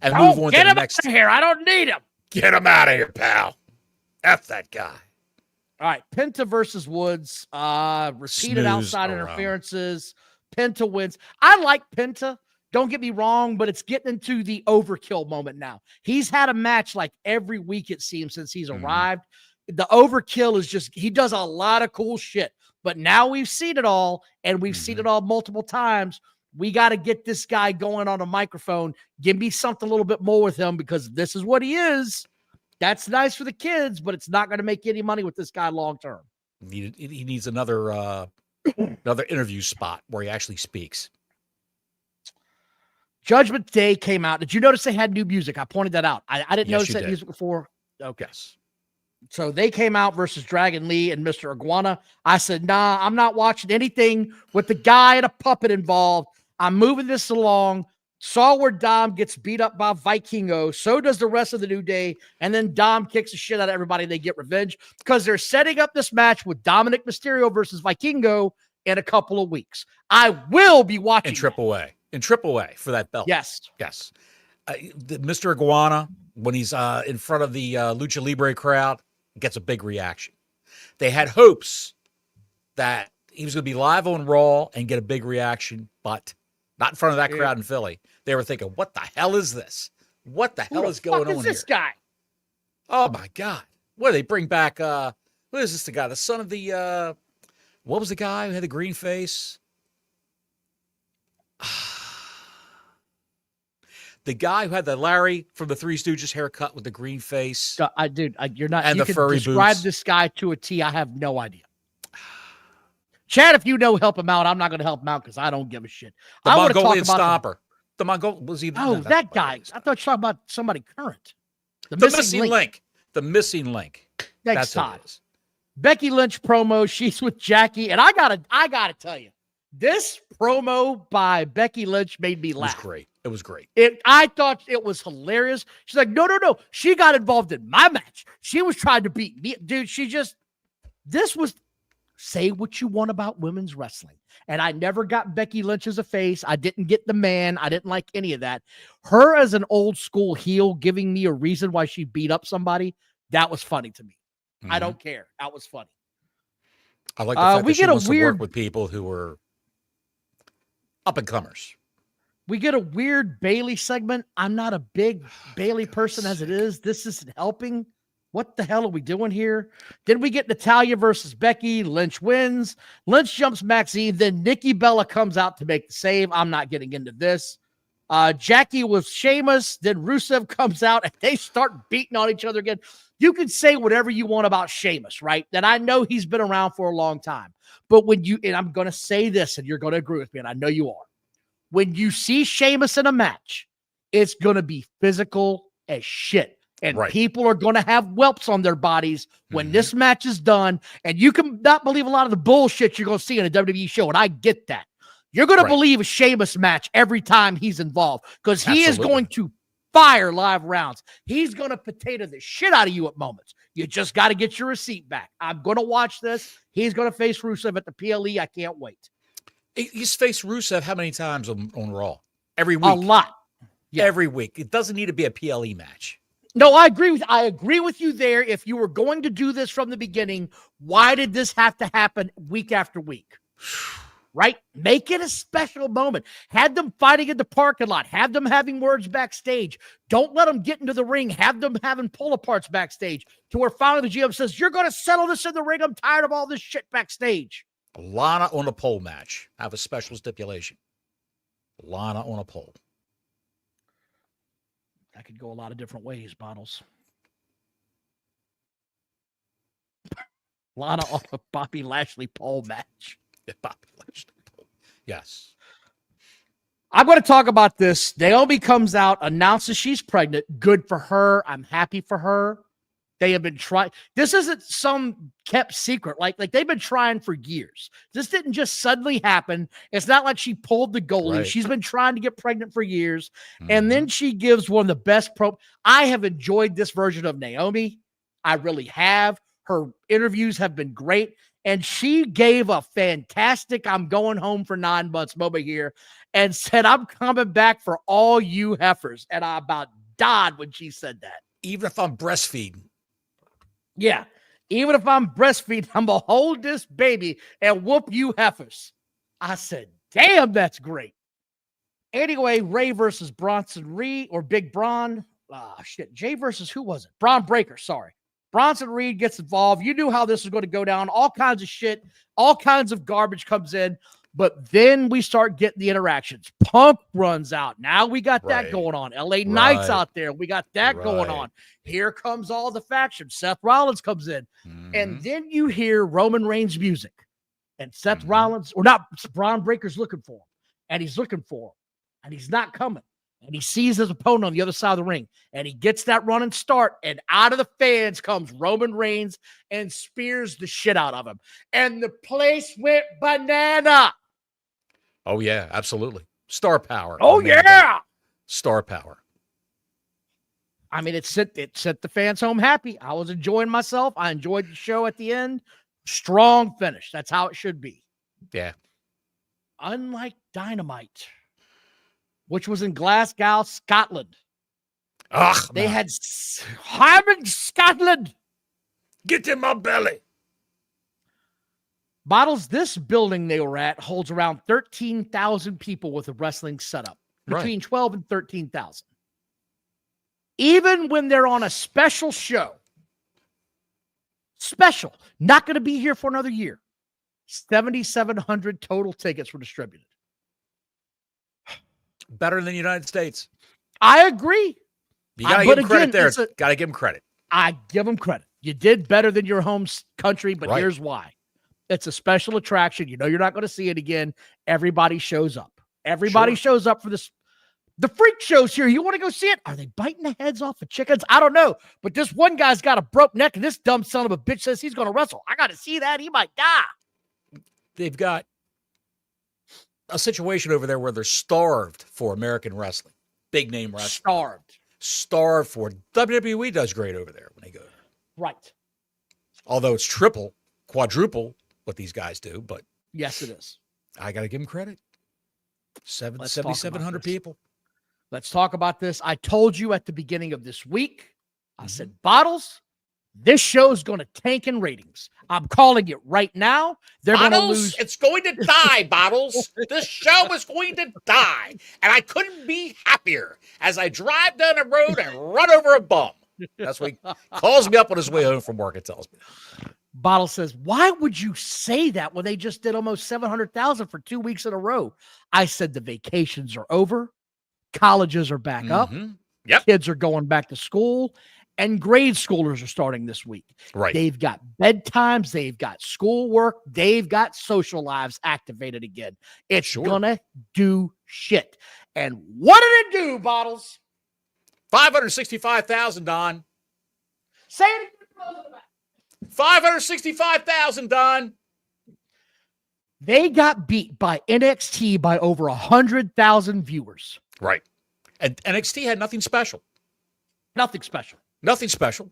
And move on to the next. Get him out of here. I don't need him. Get him out of here, pal. F that guy. All right. Penta versus Woods. Repeated outside interferences. Penta wins. I like Penta. Don't get me wrong, but it's getting into the overkill moment now. He's had a match like every week, it seems, since he's arrived. The overkill is just, he does a lot of cool shit. But now we've seen it all, and we've seen it all multiple times. We got to get this guy going on a microphone. Give me something a little bit more with him because this is what he is. That's nice for the kids, but it's not going to make any money with this guy long term. He needs another interview spot where he actually speaks. Judgment Day came out. Did you notice they had new music? I pointed that out. I didn't notice that music before. Okay. Yes. So they came out versus Dragon Lee and Mr. Iguana. I said, nah, I'm not watching anything with the guy and a puppet involved. I'm moving this along. Saw where Dom gets beat up by Vikingo. So does the rest of the New Day. And then Dom kicks the shit out of everybody. They get revenge because they're setting up this match with Dominic Mysterio versus Vikingo in a couple of weeks. I will be watching. In AAA. in AAA for that belt. Yes. Mr. Iguana, when he's in front of the Lucha Libre crowd, gets a big reaction. They had hopes that he was going to be live on Raw and get a big reaction, but not in front of that crowd in Philly. They were thinking, what the hell is this? What the hell is going on here? This guy? Oh, my God. What do they bring back? What is this, the guy? The son of the, what was the guy who had the green face? The guy who had the Larry from the Three Stooges haircut with the green face. You're not. And you the can furry describe boots. this guy to a T. I have no idea. Chad, if you know, help him out. I'm not going to help him out because I don't give a shit. The I want to Mongolian talk about Stomper. The Mongol was he? Oh, no, that guy. I thought you were talking about somebody current. The missing link. The missing link. Next That's what time. it is. Becky Lynch promo. She's with Jackie, and I gotta tell you, this promo by Becky Lynch made me laugh. It was great. It was great. I thought it was hilarious. She's like, no. She got involved in my match. She was trying to beat me. Dude, this was, say what you want about women's wrestling. And I never got Becky Lynch as a face. I didn't get the man. I didn't like any of that. Her as an old school heel giving me a reason why she beat up somebody, that was funny to me. I don't care. That was funny. I like the fact that she wants to work weird with people who are up-and-comers. We get a weird Bailey segment. I'm not a big Bailey person as it is. This isn't helping. What the hell are we doing here? Then we get Natalya versus Becky. Lynch wins. Lynch jumps Maxine. Then Nikki Bella comes out to make the save. I'm not getting into this. Jackie with Sheamus. Then Rusev comes out and they start beating on each other again. You can say whatever you want about Sheamus, right? That I know he's been around for a long time. But and I'm going to say this, and you're going to agree with me, and I know you are. When you see Sheamus in a match, it's going to be physical as shit. And people are going to have whelps on their bodies when this match is done. And you can not believe a lot of the bullshit you're going to see in a WWE show. And I get that. You're going to believe a Sheamus match every time he's involved because he is going to fire live rounds. He's going to potato the shit out of you at moments. You just got to get your receipt back. I'm going to watch this. He's going to face Rusev at the PLE. I can't wait. He's faced Rusev how many times on Raw? Every week. A lot. Yeah. Every week. It doesn't need to be a PLE match. No, I agree with you there. If you were going to do this from the beginning, why did this have to happen week after week? Right? Make it a special moment. Had them fighting in the parking lot. Have them having words backstage. Don't let them get into the ring. Have them having pull-aparts backstage to where finally the GM says, you're going to settle this in the ring. I'm tired of all this shit backstage. Lana on a pole match. Have a special stipulation. Lana on a pole. That could go a lot of different ways, Bottles. Lana on a Bobby Lashley pole match. Yeah, Bobby Lashley pole. Yes. I'm going to talk about this. Naomi comes out, announces she's pregnant. Good for her. I'm happy for her. They have been trying. This isn't some kept secret. Like they've been trying for years. This didn't just suddenly happen. It's not like she pulled the goalie. Right. She's been trying to get pregnant for years. And then she gives one of the best I have enjoyed this version of Naomi. I really have. Her interviews have been great. And she gave a fantastic, I'm going home for 9 months moment here and said, I'm coming back for all you heifers. And I about died when she said that. Even if I'm breastfeeding. Yeah. Even if I'm breastfeeding, I'm going to hold this baby and whoop you heifers. I said, damn, that's great. Anyway, Ray versus Bronson Reed or Big Braun. Jay versus who was it? Braun Breaker, sorry. Bronson Reed gets involved. You knew how this was going to go down. All kinds of shit. All kinds of garbage comes in. But then we start getting the interactions. Punk runs out. Now we got that going on. LA Knight's out there. We got that going on. Here comes all the factions. Seth Rollins comes in. And then you hear Roman Reigns music. And Seth Rollins, or not, Braun Breaker's looking for him. And he's looking for him. And he's not coming. And he sees his opponent on the other side of the ring. And he gets that running start. And out of the fans comes Roman Reigns and spears the shit out of him. And the place went banana. Oh, yeah, absolutely. Star power. Oh, yeah. Star power. I mean, it sent the fans home happy. I was enjoying myself. I enjoyed the show at the end. Strong finish. That's how it should be. Yeah. Unlike Dynamite. which was in Glasgow, Scotland. Ugh, They had Harmon, Scotland. get in my belly. Bottles, this building they were at holds around 13,000 people with a wrestling setup, between 12 and 13,000. Even when they're on a special show, not going to be here for another year, 7,700 total tickets were distributed. Better than the United States. I agree. You got to give them credit there. Got to give them credit. I give them credit. You did better than your home country, but here's why. It's a special attraction. You know you're not going to see it again. Everybody shows up. Everybody shows up for this. The freak show's here. You want to go see it? Are they biting the heads off of chickens? I don't know. But this one guy's got a broke neck, and this dumb son of a bitch says he's going to wrestle. I got to see that. He might die. They've got a situation over there where they're starved for American wrestling. Big name wrestling. Starved for it. WWE does great over there when they go there. Right. Although it's triple, quadruple what these guys do, but yes, it is. I got to give them credit. 7,700 people. Let's talk about this. I told you at the beginning of this week, I said, Bottles, this show's going to tank in ratings. I'm calling it right now. They're going to lose. It's going to die, Bottles. This show is going to die. And I couldn't be happier as I drive down the road and run over a bum. That's what he calls me up on his way home from work. It tells me. Bottle says, why would you say that when they just did almost 700,000 for 2 weeks in a row? I said the vacations are over. Colleges are back up. Yep. Kids are going back to school. And grade schoolers are starting this week. Right. They've got bedtimes. They've got schoolwork. They've got social lives activated again. It's going to do shit. And what did it do, Bottles? 565,000, Don. Say it again. 565,000, Don. They got beat by NXT by over 100,000 viewers. Right. And NXT had nothing special. Nothing special. Nothing special.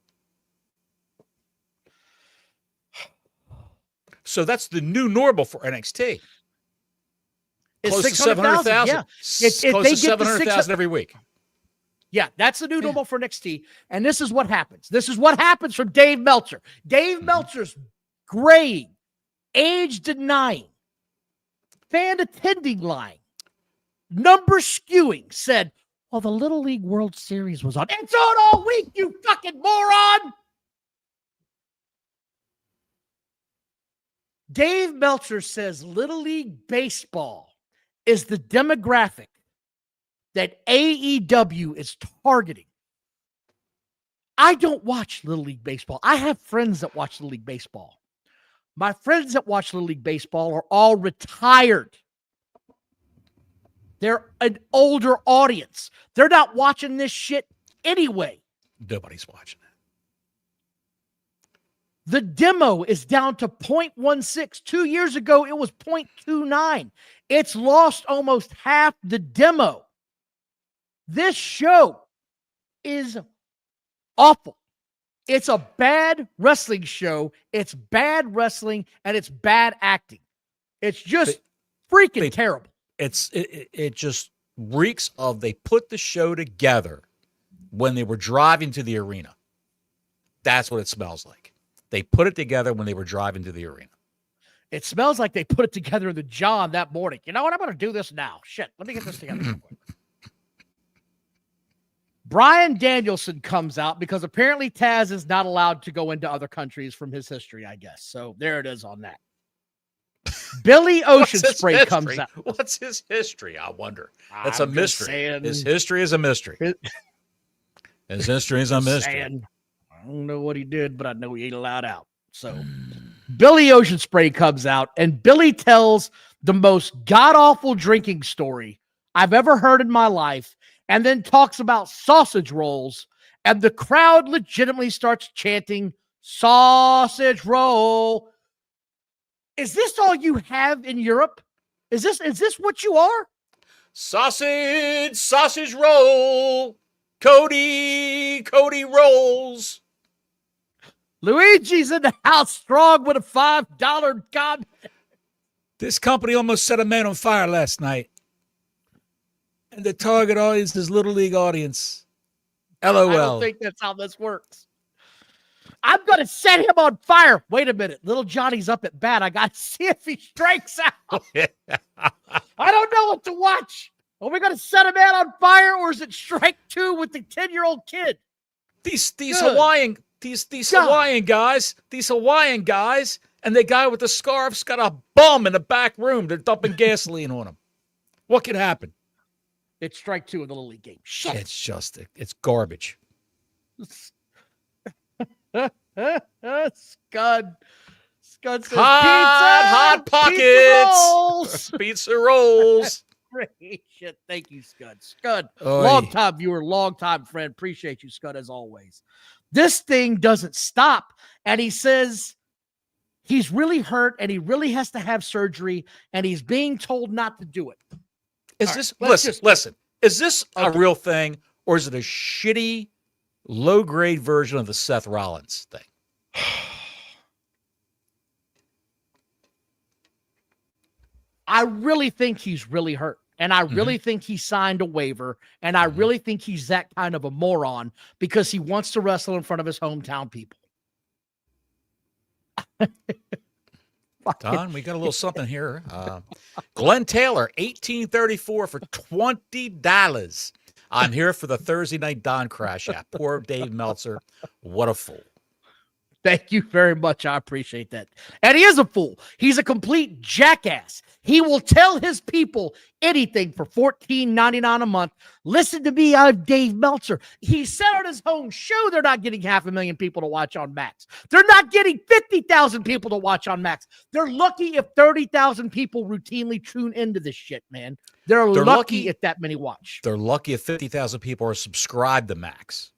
So that's the new normal for NXT. It's Close to 700,000. Yeah. Close to 700,000 every week. Yeah, that's the new normal for NXT. And this is what happens. This is what happens from Dave Meltzer. Dave Meltzer's graying, age denying, fan attending line, number skewing said, well, the Little League World Series was on. It's on all week, you fucking moron! Dave Meltzer says Little League Baseball is the demographic that AEW is targeting. I don't watch Little League Baseball. I have friends that watch Little League Baseball. My friends that watch Little League Baseball are all retired. They're an older audience. They're not watching this shit anyway. Nobody's watching it. The demo is down to 0.16. 2 years ago, it was 0.29. It's lost almost half the demo. This show is awful. It's a bad wrestling show. It's bad wrestling, and it's bad acting. It's just freaking terrible. It just reeks of they put the show together when they were driving to the arena. That's what it smells like. They put it together when they were driving to the arena. It smells like they put it together in the John that morning. You know what? I'm going to do this now. Shit, let me get this together real quick. Bryan Danielson comes out because apparently Taz is not allowed to go into other countries from his history, I guess. So there it is on that. Billy Ocean Spray comes out. What's his history? I wonder. That's a mystery. His history is a mystery. His history is a mystery. I don't know what he did, but I know he ain't allowed out. So Billy Ocean Spray comes out, and Billy tells the most god-awful drinking story I've ever heard in my life, and then talks about sausage rolls, and the crowd legitimately starts chanting, sausage roll. Is this all you have in Europe? Is this what you are? Sausage roll. Cody rolls. Luigi's in the house strong with a $5 comment. This company almost set a man on fire last night. And the target audience is Little League audience. LOL. I don't think that's how this works. I'm going to set him on fire. Wait a minute. Little Johnny's up at bat. I got to see if he strikes out. I don't know what to watch. Are we going to set a man on fire, or is it strike two with the 10-year-old kid? These Hawaiian guys, and the guy with the scarf's got a bum in the back room. They're dumping gasoline on him. What could happen? It's strike two in the Little League game. Shit. It's garbage. Scud says hot pockets. Pizza rolls. Great shit. Thank you, Scud. Oy. Long-time viewer, long-time friend. Appreciate you, Scud, as always. This thing doesn't stop. And he says he's really hurt and he really has to have surgery and he's being told not to do it. Listen. Is this a real thing, or is it a shitty, low-grade version of the Seth Rollins thing? I really think he's really hurt. And I really think he signed a waiver. And I really think he's that kind of a moron because he wants to wrestle in front of his hometown people. Don, we got a little something here. Glenn Taylor, 1834 for $20. I'm here for the Thursday night Don Crash app. Poor Dave Meltzer. What a fool. Thank you very much. I appreciate that. And he is a fool. He's a complete jackass. He will tell his people anything for $14.99 a month. Listen to me, I'm Dave Meltzer. He said on his own show they're not getting 500,000 people to watch on Max. They're not getting 50,000 people to watch on Max. They're lucky if 30,000 people routinely tune into this shit, man. They're lucky if that many watch. They're lucky if 50,000 people are subscribed to Max.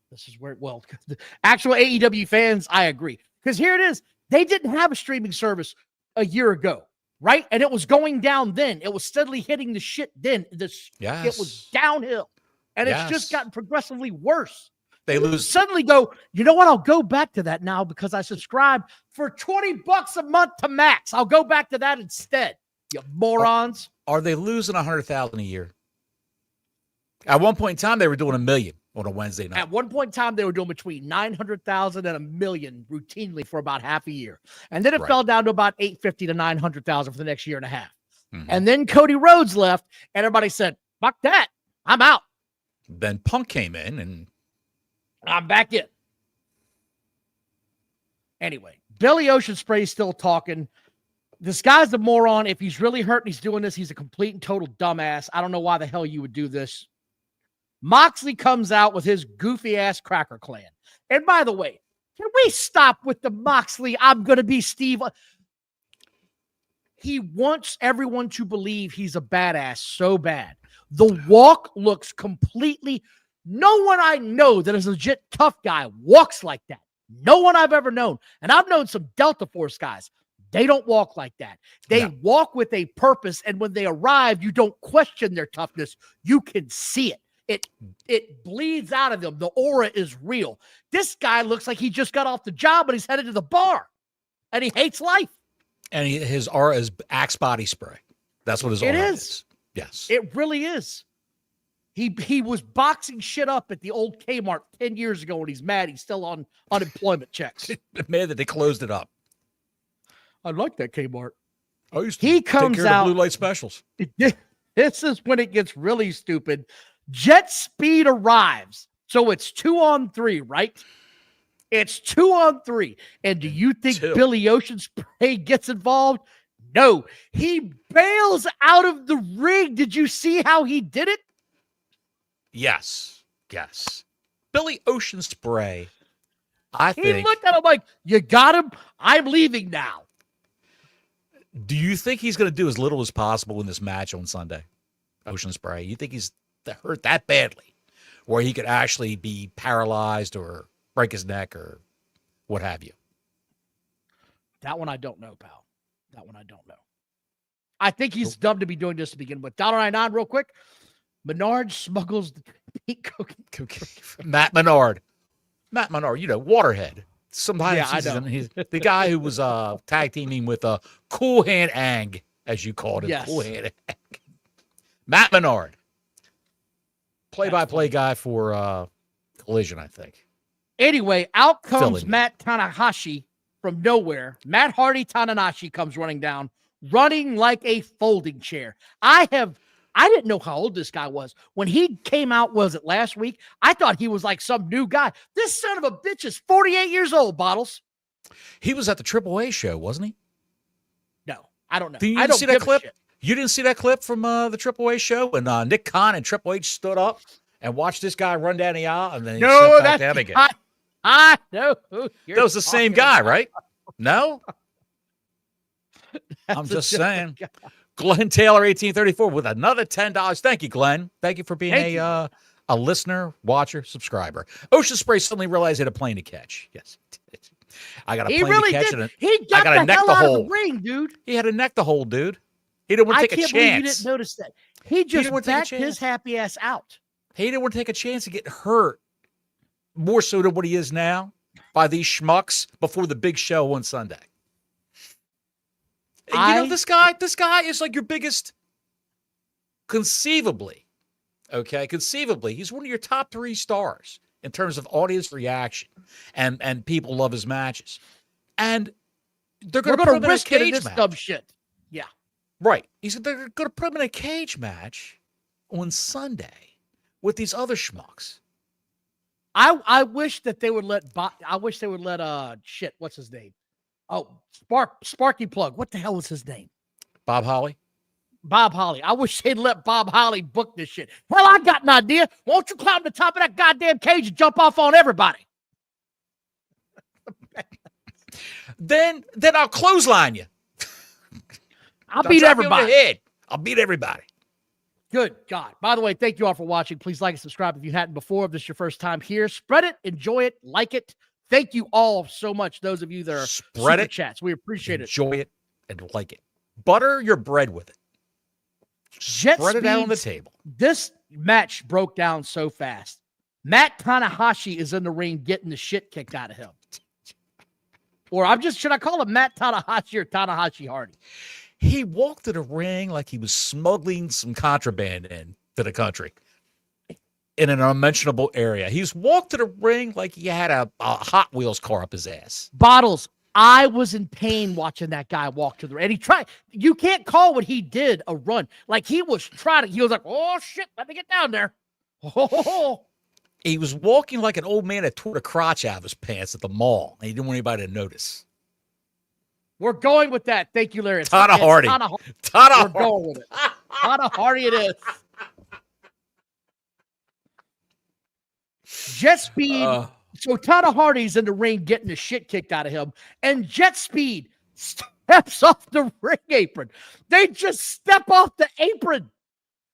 This is where, well, the actual AEW fans, I agree. Because here it is. They didn't have a streaming service a year ago, right? And it was going down then. It was steadily hitting the shit then. It was downhill. And it's just gotten progressively worse. They lose. Suddenly go, you know what? I'll go back to that now because I subscribe for $20 a month to Max. I'll go back to that instead. You morons. Are they losing 100,000 a year? At one point in time, they were doing $1 million on a Wednesday night. At one point in time, they were doing between 900,000 and $1 million routinely for about half a year. And then it fell down to about 850 to 900,000 for the next year and a half. And then Cody Rhodes left, and everybody said, fuck that. I'm out. Then Punk came in, and I'm back in. Anyway, Billy Ocean Spray's still talking. This guy's a moron. If he's really hurt and he's doing this, he's a complete and total dumbass. I don't know why the hell you would do this. Moxley comes out with his goofy-ass Cracker Clan. And by the way, can we stop with the Moxley, I'm going to be Steve? He wants everyone to believe he's a badass so bad. The walk looks completely... No one I know that is a legit tough guy walks like that. No one I've ever known. And I've known some Delta Force guys. They don't walk like that. They walk with a purpose, and when they arrive, you don't question their toughness. You can see it. It bleeds out of them. The aura is real. This guy looks like he just got off the job and he's headed to the bar, and he hates life. And his aura is Axe body spray. That's what his aura is. Yes. It really is. He was boxing shit up at the old Kmart 10 years ago, and he's mad he's still on unemployment checks. Mad that they closed it up. I like that Kmart. I used to take care of the blue light specials. This is when it gets really stupid. Jet Speed arrives. So it's 2-on-3, right? It's 2-on-3. And do you think Billy Ocean Spray gets involved? No. He bails out of the ring. Did you see how he did it? Yes. Billy Ocean Spray, I think. He looked at him like, you got him? I'm leaving now. Do you think he's going to do as little as possible in this match on Sunday? Ocean Spray. You think he's hurt that badly where he could actually be paralyzed or break his neck or what have you? That one I don't know, pal. That one I don't know. I think he's dumb to be doing this to begin with. $1.99 real quick. Menard smuggles the pink cocaine. Matt Menard, Waterhead. Sometimes he's the guy who was tag teaming with Cool Hand Ang, as you called him. Yes. Cool Hand Ang. Matt Menard. Play-by-play guy for Collision, I think. Anyway, out comes Filling Matt Tanahashi from nowhere. Matt Hardy Tanahashi comes running down, running like a folding chair. I didn't know how old this guy was. When he came out, was it last week? I thought he was like some new guy. This son of a bitch is 48 years old, Bottles. He was at the AAA show, wasn't he? No, I don't know. You I didn't don't see that clip? Shit. You didn't see that clip from the AAA show when Nick Khan and Triple H stood up and watched this guy run down the aisle and then he sat back down again? I know who that was the same guy, right? No? That's I'm just saying. Glenn Taylor, 1834, with another $10. Thank you, Glenn. Thank you for being a listener, watcher, subscriber. Ocean Spray suddenly realized he had a plane to catch. Yes, I got a plane to catch. Did. He got the hell out of the ring, dude. He had a neck the hole, dude. He didn't want to take a chance. I can't believe you didn't notice that. He just backed his happy ass out. He didn't want to take a chance of getting hurt more so than what he is now by these schmucks before the big show on Sunday. This guy is like your biggest, conceivably, he's one of your top 3 stars in terms of audience reaction, and people love his matches. And they're going to risk it in this dumb shit. Yeah. Right. He said they're going to put him in a cage match on Sunday with these other schmucks. I wish that they would let what's his name? Oh, Sparky Plug. What the hell was his name? Bob Holly. Bob Holly. I wish they'd let Bob Holly book this shit. Hell, I got an idea. Why don't you climb the top of that goddamn cage and jump off on everybody? Then I'll clothesline you. I'll beat everybody. I'll beat everybody. Good God. By the way, thank you all for watching. Please like and subscribe if you hadn't before. If this is your first time here, spread it, enjoy it, like it. Thank you all so much, those of you that are spread it, chats. We appreciate enjoy it, and like it. Butter your bread with it. Spread it out on the table. This match broke down so fast. Matt Tanahashi is in the ring getting the shit kicked out of him. Or should I call him Matt Tanahashi or Tanahashi Hardy? He walked to the ring like he was smuggling some contraband into the country in an unmentionable area. He's walked to the ring like he had a Hot Wheels car up his ass. Bottles. I was in pain watching that guy walk to the ring. And he tried. You can't call what he did a run. Like he was like, oh shit, let me get down there. Oh. He was walking like an old man that tore the crotch out of his pants at the mall. And he didn't want anybody to notice. We're going with that. Thank you, Larry. Tana Hardy. We're going with it. Tana Hardy it is. Jet Speed. So Tana Hardy's in the ring getting the shit kicked out of him. And Jet Speed steps off the ring apron. They just step off the apron.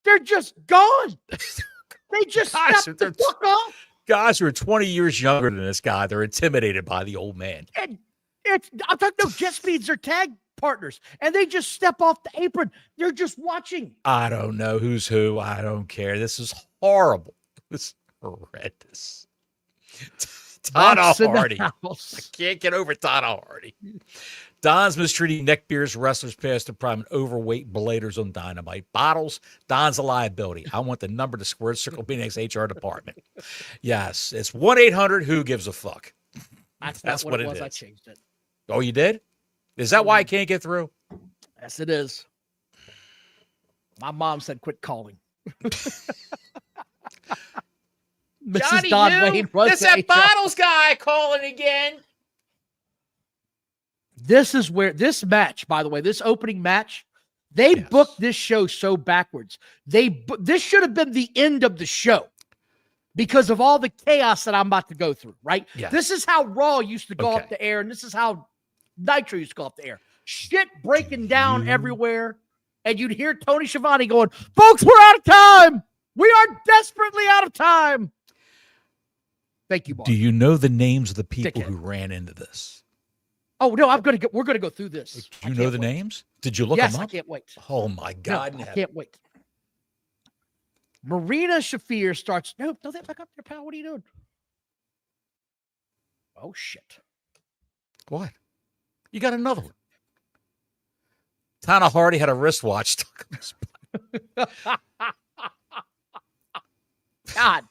They're just gone. They just step the fuck off. Guys who are 20 years younger than this guy, they're intimidated by the old man. And I'm talking about Jet Speeds are tag partners, and they just step off the apron. They're just watching. I don't know who's who. I don't care. This is horrible. This is horrendous. Tana Hardy. I can't get over Tana Hardy. Don's mistreating neckbeards, wrestlers past the prime, and overweight belators on Dynamite. Bottles, Don's a liability. I want the number to Squared Circle Phoenix HR department. Yes, it's 1-800 Who Gives a Fuck. That's what it was. I changed it. Oh, you did? Is that why I can't get through? Yes, it is. My mom said, quit calling. Mrs. Don Wayne runs this that Bottles guy calling again. This is where this match, by the way, this opening match, they booked this show so backwards. This should have been the end of the show because of all the chaos that I'm about to go through, right? Yes. This is how Raw used to go off the air, and this is how Nitro used to go off the air. Shit breaking down everywhere, and you'd hear Tony Schiavone going, folks, we're out of time. We are desperately out of time. Thank you, Bob. Do you know the names of the people who ran into this? Oh no, we're gonna go through this. Do you know the names? Did you look them up? I can't wait. Oh my God. No, I can't wait. Marina Shafir starts. No, throw that back up there, pal. What are you doing? Oh shit. What? You got another one. Tana Hardy had a wristwatch stuck in his God.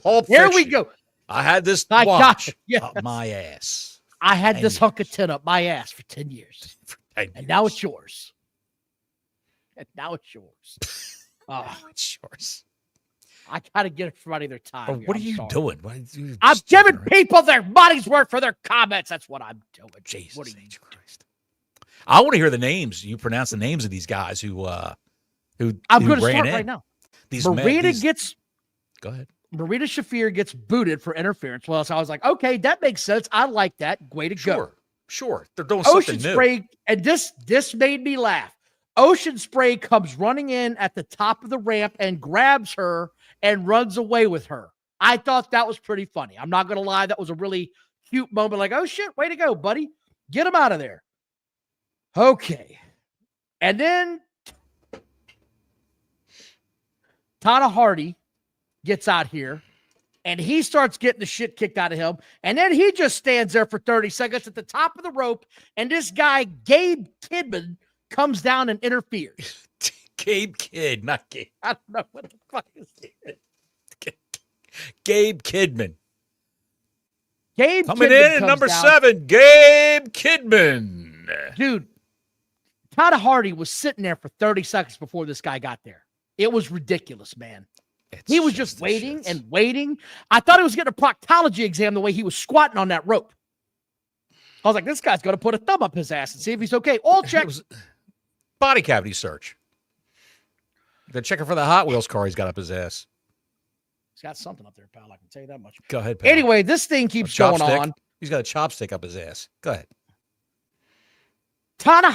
Pulp Here we Fiction. go. I had this I got watch you. Yes. up my ass. I had 10 this hunk of tin up my ass for 10 years. For 10 And now years. it's yours. And now it's yours. Oh, Now it's yours. I got to get everybody their time. Oh, here. what I'm are you sorry. doing? What are you I'm just giving joking around? people their money's worth for their comments. That's what I'm doing. Jesus What are you H. Christ. I want to hear the names. You pronounce the names of these guys who I'm who going to ran start in. right now. These Go ahead. Marita Shafir gets booted for interference. Well, so I was like, okay, that makes sense. I like that. Way to go. Sure. They're doing Ocean something new. Spray, and this made me laugh. Ocean Spray comes running in at the top of the ramp and grabs her and runs away with her. I thought that was pretty funny. I'm not going to lie. That was a really cute moment. Like, oh, shit, way to go, buddy. Get him out of there. Okay. And then Tana Hardy gets out here, and he starts getting the shit kicked out of him. And then he just stands there for 30 seconds at the top of the rope, and this guy, Gabe Kidman, comes down and interferes. Gabe Kidd, not Gabe. I don't know what the fuck is it. Gabe Kidman. Gabe Coming Kidman in at comes number down. 7, Gabe Kidman. Dude, Tana Hardy was sitting there for 30 seconds before this guy got there. It was ridiculous, man. He was just waiting and waiting. I thought he was getting a proctology exam the way he was squatting on that rope. I was like, this guy's going to put a thumb up his ass and see if he's okay. All check. It was body cavity search. They're checking for the Hot Wheels car he's got up his ass. He's got something up there, pal. I can tell you that much. Go ahead, pal. Anyway, this thing keeps going on. He's got a chopstick up his ass. Go ahead. Tana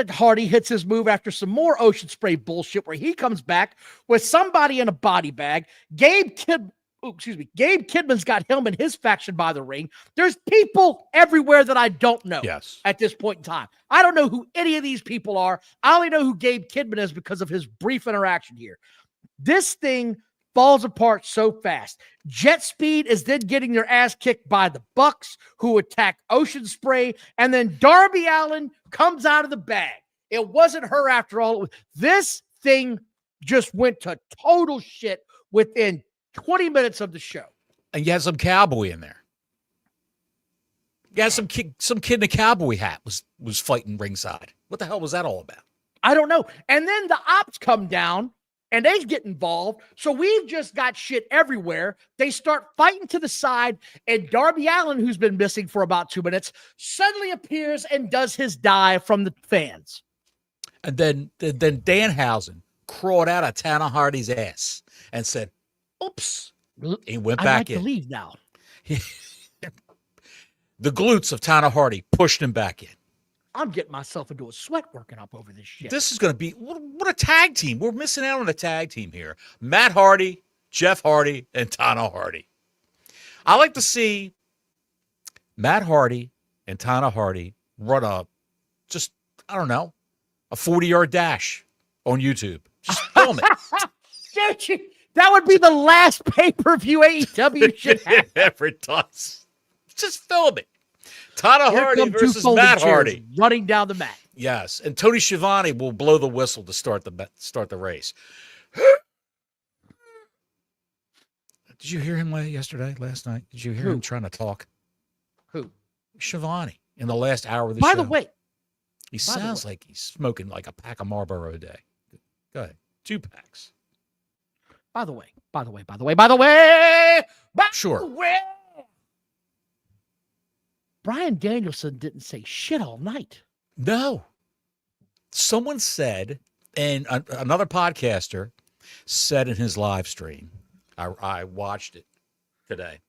Hardy hits his move after some more Ocean Spray bullshit where he comes back with somebody in a body bag. Gabe Kidman's got him and his faction by the ring. There's people everywhere that I don't know at this point in time. I don't know who any of these people are. I only know who Gabe Kidman is because of his brief interaction here. This thing falls apart so fast. Jet Speed is then getting their ass kicked by the Bucks, who attack Ocean Spray, and then Darby Allin comes out of the bag. It wasn't her after all. This thing just went to total shit within 20 minutes of the show. And you had some cowboy in there. You had some kid in a cowboy hat was fighting ringside. What the hell was that all about? I don't know. And then the ops come down and they get involved. So we've just got shit everywhere. They start fighting to the side, and Darby Allin, who's been missing for about 2 minutes, suddenly appears and does his dive from the fans. And then Danhausen crawled out of Tana Hardy's ass and said, oops. He went back in. I like to leave now. The glutes of Tana Hardy pushed him back in. I'm getting myself into a sweat working up over this shit. This is going to be, what a tag team. We're missing out on a tag team here. Matt Hardy, Jeff Hardy, and Tana Hardy. I like to see Matt Hardy and Tana Hardy run a 40-yard dash on YouTube. Just film it. Dude, that would be the last pay-per-view AEW should have. It never does. Just film it. Tana Hardy versus Matt Hardy running down the mat. Yes, and Tony Schiavone will blow the whistle to start the race. Did you hear him last night? Did you hear him trying to talk? Who? Schiavone in the last hour of the show. By the way, he sounds like he's smoking like a pack of Marlboro a day. Go ahead, 2 packs. By the way. Sure. Bryan Danielson didn't say shit all night. No. Someone said, and another podcaster said in his live stream, I watched it today.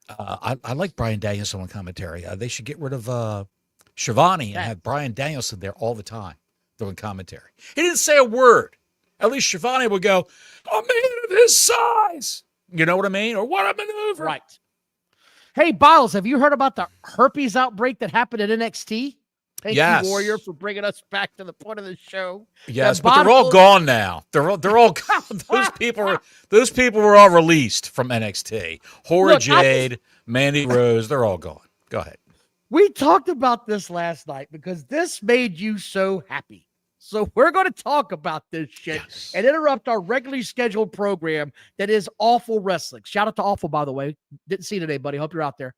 I like Bryan Danielson on commentary. They should get rid of Schiavone and have Bryan Danielson there all the time doing commentary. He didn't say a word. At least Schiavone would go, a man of his size. You know what I mean? Or what a maneuver. Right. Hey, Biles, have you heard about the herpes outbreak that happened at NXT? Thank you, Warrior, for bringing us back to the point of the show. Yes, but they're all gone now. They're all gone. Those people were all released from NXT. Jade, Mandy Rose, they're all gone. Go ahead. We talked about this last night because this made you so happy. So we're going to talk about this shit and interrupt our regularly scheduled program that is Awful Wrestling. Shout out to Awful, by the way. Didn't see you today, buddy. Hope you're out there.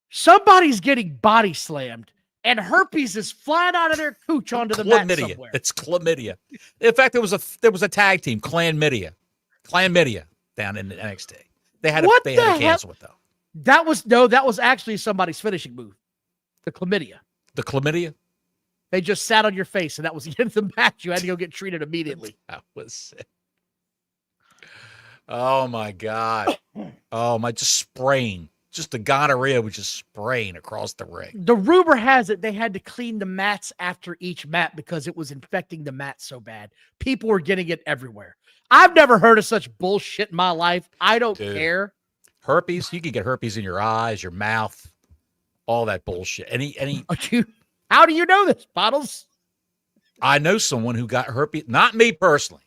Somebody's getting body slammed, and herpes is flying out of their cooch onto the mat somewhere. It's chlamydia. In fact, there was a tag team, Clan Media down in NXT. They had to cancel it though. That was actually somebody's finishing move. The chlamydia. The chlamydia? They just sat on your face, and that was the end of the match. You had to go get treated immediately. That was it. Oh my God. Oh my, just spraying. Just the gonorrhea was just spraying across the ring. The rumor has it they had to clean the mats after each mat because it was infecting the mat so bad. People were getting it everywhere. I've never heard of such bullshit in my life. I don't care. Herpes, you can get herpes in your eyes, your mouth, all that bullshit. How do you know this, Bottles? I know someone who got herpes. Not me personally.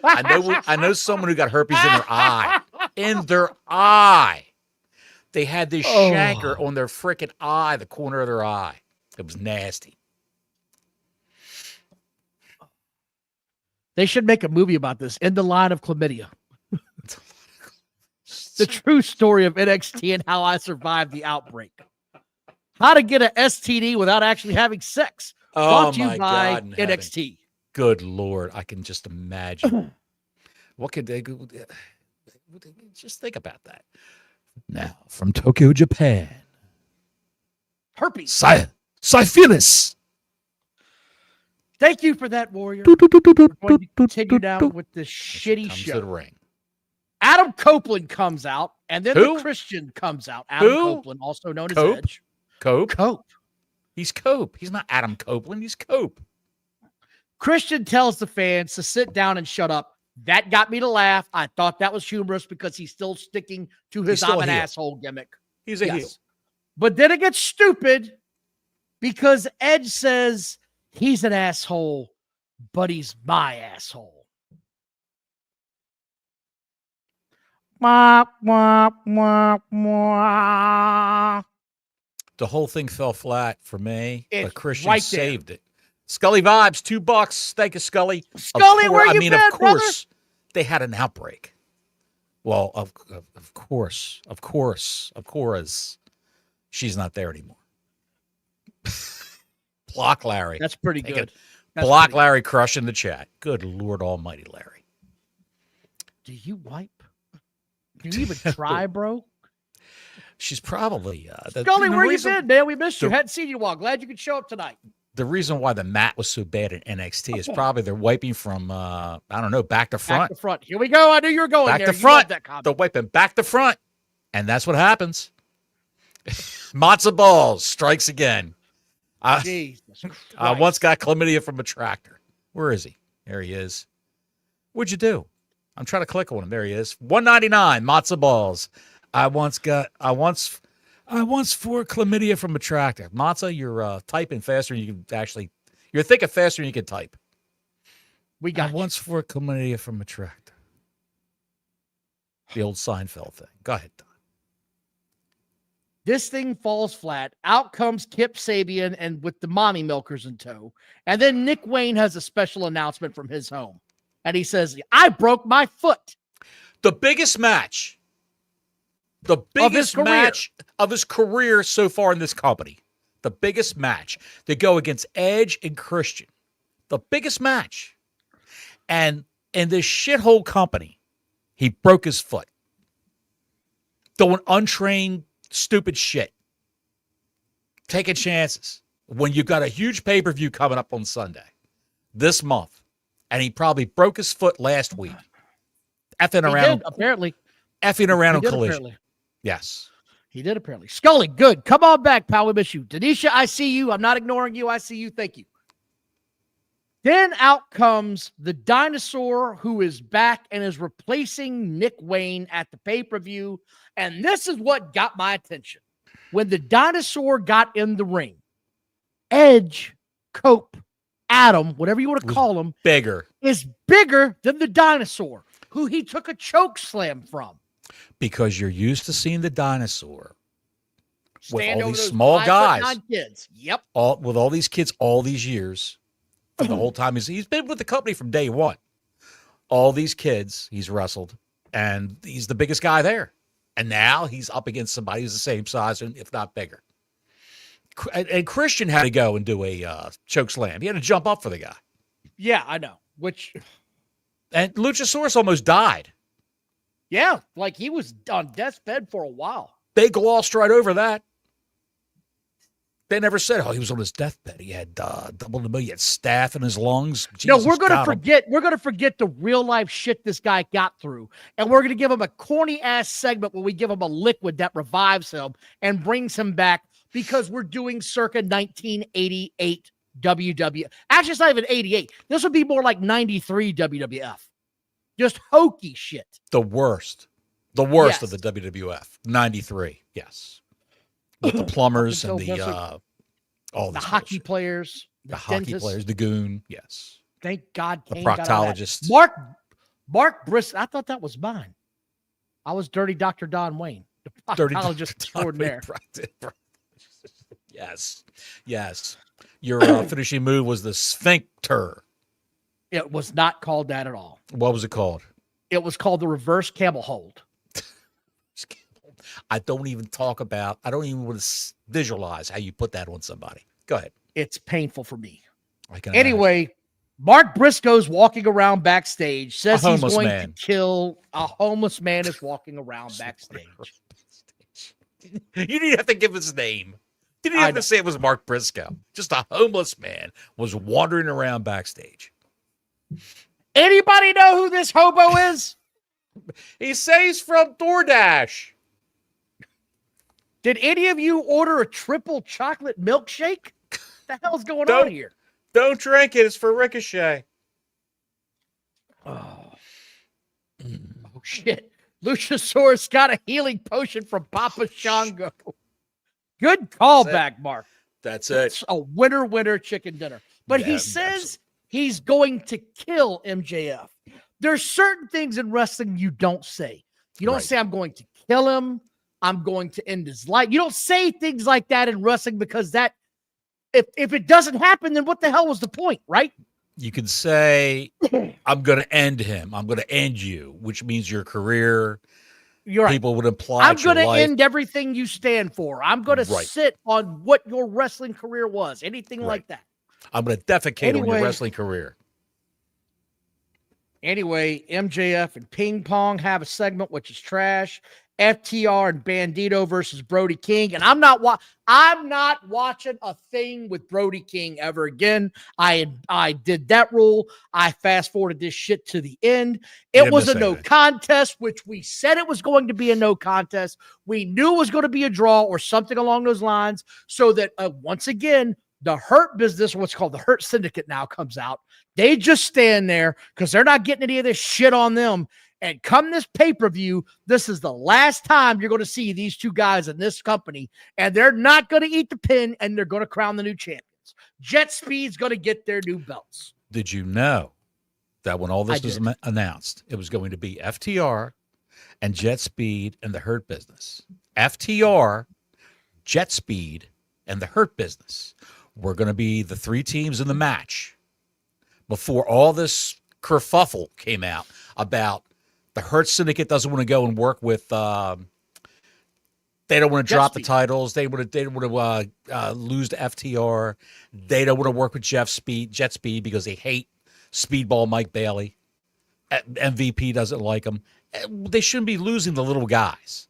I know someone who got herpes in their eye. In their eye. They had this chancre on their freaking eye, the corner of their eye. It was nasty. They should make a movie about this. In the Line of Chlamydia. The true story of NXT and how I survived the outbreak. How to get an STD without actually having sex. Brought to you by NXT. Good Lord. I can just imagine. What could they do? Just think about that. Now, from Tokyo, Japan. Herpes. Syphilis. Thank you for that, Warrior. We're going to continue now with the shitty show. To the ring. Adam Copeland comes out, and then the Christian comes out. Adam Copeland, also known as Edge. Cope. He's Cope. He's not Adam Copeland. He's Cope. Christian tells the fans to sit down and shut up. That got me to laugh. I thought that was humorous because he's still sticking to his I'm an asshole gimmick. He's a heel. But then it gets stupid because Edge says he's an asshole, but he's my asshole. Wah, wah, wah, wah. The whole thing fell flat for me, but Christian right saved it. Scully vibes, $2. Thank you, Scully. Scully, where you been, of course, brother? They had an outbreak. Well, of course, she's not there anymore. Block Larry. That's pretty good. Block Larry crushing the chat. Good Lord Almighty, Larry. Do you wipe? Do you even try, bro? She's probably Scully, where you been, man? We missed you. Hadn't seen you in a while. Glad you could show up tonight. The reason why the mat was so bad in NXT is probably they're wiping from I don't know, back to front. Back to front. Here we go. I knew you were going back there. To front. They're wiping back to front, and that's what happens. Matzo balls strikes again. Jesus I once got chlamydia from a tractor. Where is he? There he is. What'd you do? I'm trying to click on him. There he is. $1.99 matzo balls. I once for chlamydia from a tractor. Matzo, you're typing faster than you can actually. You're thinking faster than you can type. We got once for chlamydia from a tractor. The old Seinfeld thing. Go ahead, Don. This thing falls flat. Out comes Kip Sabian and with the mommy milkers in tow. And then Nick Wayne has a special announcement from his home. And he says, I broke my foot. The biggest match. The biggest match of his career so far in this company. The biggest match. They go against Edge and Christian. The biggest match. And in this shithole company, he broke his foot. Doing untrained, stupid shit. Taking chances. When you've got a huge pay-per-view coming up on Sunday. This month. And he probably broke his foot last week. Effing around. Apparently. Effing around on Collision. Apparently. Yes. He did apparently. Scully, good. Come on back, pal. We miss you. Denisha, I see you. I'm not ignoring you. I see you. Thank you. Then out comes the dinosaur who is back and is replacing Nick Wayne at the pay-per-view. And this is what got my attention. When the dinosaur got in the ring, Edge, Cope, Adam, whatever you want to call him, is bigger than the dinosaur, who he took a choke slam from. Because you're used to seeing the dinosaur with Stand all over these those small 5'9" guys. kids. Yep. With all these kids all these years. And the whole time he's been with the company from day one. All these kids he's wrestled, and he's the biggest guy there. And now he's up against somebody who's the same size, and if not bigger. And Christian had to go and do a choke slam. He had to jump up for the guy. Yeah, I know. And Luchasaurus almost died. Yeah, like he was on death's bed for a while. They glossed right over that. They never said, "Oh, he was on his deathbed. He had double the million. He had staph in his lungs." Jesus, no, we're gonna forget. We're gonna forget the real life shit this guy got through, and we're gonna give him a corny ass segment where we give him a liquid that revives him and brings him back because we're doing circa 1988 WW. Actually, it's not even 88. This would be more like 93 WWF. Just hokey shit. The worst Yes. of the WWF. 93, yes. With the plumbers and the all the this hockey bullshit. players, The hockey dentists. players, the goon, yes. Thank God. The Kane got all that. proctologists. Mark Brisk. I thought that was mine. I was Dirty Dr. Don Wayne, the Dirty proctologist extraordinaire. Yes. Your finishing move was the sphincter. It was not called that at all. What was it called? It was called the reverse camel hold. I don't even want to visualize how you put that on somebody. Go ahead. It's painful for me. I can Anyway, Mark Briscoe's walking around backstage, says A he's homeless going man. to kill a homeless man is walking around backstage. You didn't have to give his name. You didn't I have know. to say it was Mark Briscoe. Just a homeless man was wandering around backstage. Anybody know who this hobo is? He says from DoorDash. Did any of you order a triple chocolate milkshake? What the hell's going Don't- on here? Don't drink it. It's for Ricochet. Oh shit. Luchasaurus got a healing potion from Papa Shango. Good callback, Mark. That's it. It's a winner chicken dinner. But Yeah, he says he's going to kill MJF. There's certain things in wrestling you don't say. You don't Right. say, I'm going to kill him. I'm going to end his life. You don't say things like that in wrestling because that, if it doesn't happen, then what the hell was the point, right? You can say, I'm going to end him. I'm going to end you, which means your career. You're right. People would imply I'm it's your going to life. end everything you stand for. I'm going to Right. sit on what your wrestling career was, anything Right. like that. I'm going to defecate on Anyway. your wrestling career. Anyway, MJF and Ping Pong have a segment which is trash. FTR and Bandito versus Brody King, and I'm not watching a thing with Brody King ever again. I did that rule. I fast forwarded this shit to the end. It didn't was a miss no anything. contest, which we said it was going to be a no contest. We knew it was going to be a draw or something along those lines, so that once again, the Hurt Business, what's called the Hurt Syndicate, now comes out. They just stand there because they're not getting any of this shit on them. And come this pay-per-view, this is the last time you're going to see these two guys in this company, and they're not going to eat the pin, and they're going to crown the new champions. Jet Speed's going to get their new belts. Did you know that when all this I was did. announced, it was going to be FTR and Jet Speed and the Hurt Business? FTR, Jet Speed, and the Hurt Business were going to be the three teams in the match before all this kerfuffle came out about the Hurt Syndicate doesn't want to go and work with. They don't want to Jet drop the Speed. titles. They want to lose to FTR. They don't want to work with Jet Speed because they hate Speedball Mike Bailey. MVP doesn't like him. They shouldn't be losing the little guys.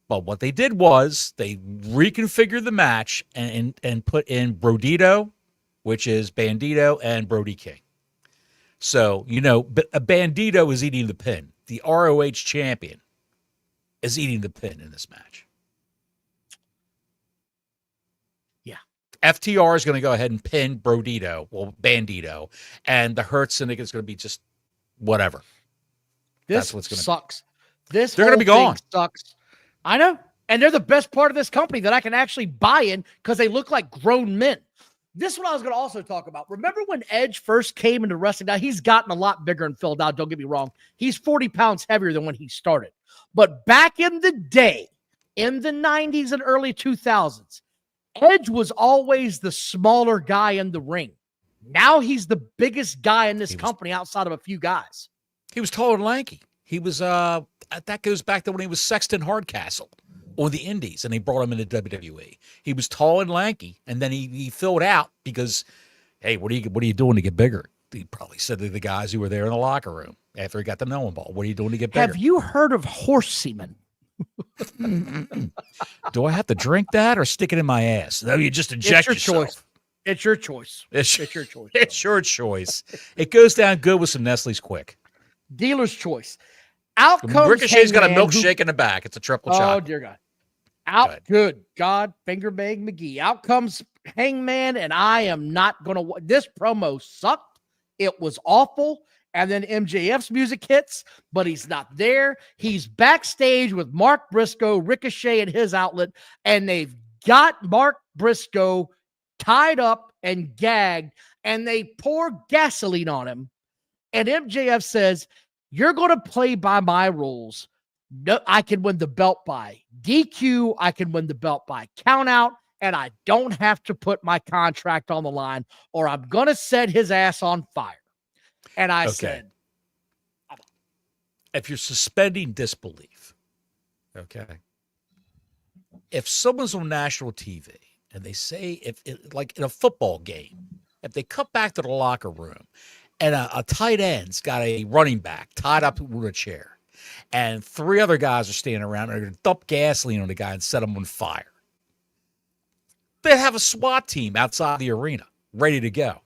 But what they did was they reconfigured the match and put in Brodito, which is Bandito, and Brody King. So, a Bandito is eating the pin. The ROH champion is eating the pin in this match. Yeah. FTR is going to go ahead and pin Bandito, and the Hurt Syndicate is going to be just whatever. This That's what's gonna be. sucks. This They're gonna whole be thing gone. sucks. I know. And they're the best part of this company that I can actually buy in because they look like grown men. This is what I was going to also talk about. Remember when Edge first came into wrestling? Now, he's gotten a lot bigger and filled out. Don't get me wrong. He's 40 pounds heavier than when he started. But back in the day, in the 90s and early 2000s, Edge was always the smaller guy in the ring. Now he's the biggest guy in this company outside of a few guys. He was tall and lanky. He was, that goes back to when he was Sexton Hardcastle on the Indies, and they brought him into WWE. He was tall and lanky, and then he filled out because, hey, what are you doing to get bigger? He probably said to the guys who were there in the locker room after he got to know him all, what are you doing to get bigger? Have you heard of horse semen? Do I have to drink that or stick it in my ass? No, you just inject yourself. It's your choice. It's your choice. It's your choice. It goes down good with some Nestle's Quick. Dealer's choice. Out comes Ricochet's got a Hangman, milkshake in the back. It's a triple shot. Oh, dear God. Good God, Finger Bang McGee. Out comes Hangman, and I am not going to. This promo sucked. It was awful. And then MJF's music hits, but he's not there. He's backstage with Mark Briscoe, Ricochet, and his outlet, and they've got Mark Briscoe tied up and gagged, and they pour gasoline on him. And MJF says, "You're going to play by my rules. No, I can win the belt by DQ. I can win the belt by count out, and I don't have to put my contract on the line, or I'm going to set his ass on fire." And I said, if you're suspending disbelief, okay, if someone's on national TV and they say, like in a football game, if they cut back to the locker room and a tight end's got a running back tied up with a chair and three other guys are standing around and they're going to dump gasoline on the guy and set him on fire, they have a SWAT team outside the arena ready to go.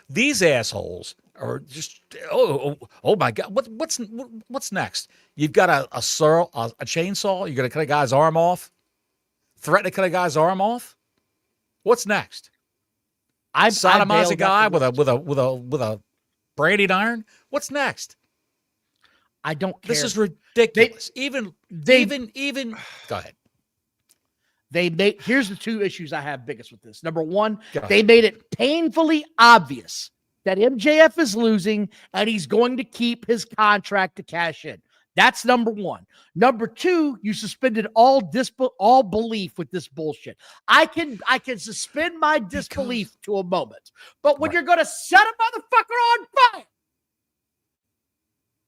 These assholes are just, oh my God, what's next? You've got a chainsaw. You're going to cut a guy's arm off. Threaten to cut a guy's arm off. What's next? I sodomize a guy with a branding iron. What's next? I don't care. This is ridiculous. Even. Go ahead. Here's the two issues I have biggest with this. Number one, they made it painfully obvious that MJF is losing and he's going to keep his contract to cash in. That's number one. Number two, you suspended all belief with this bullshit. I can suspend my disbelief to a moment, but when you're going to set a motherfucker on fire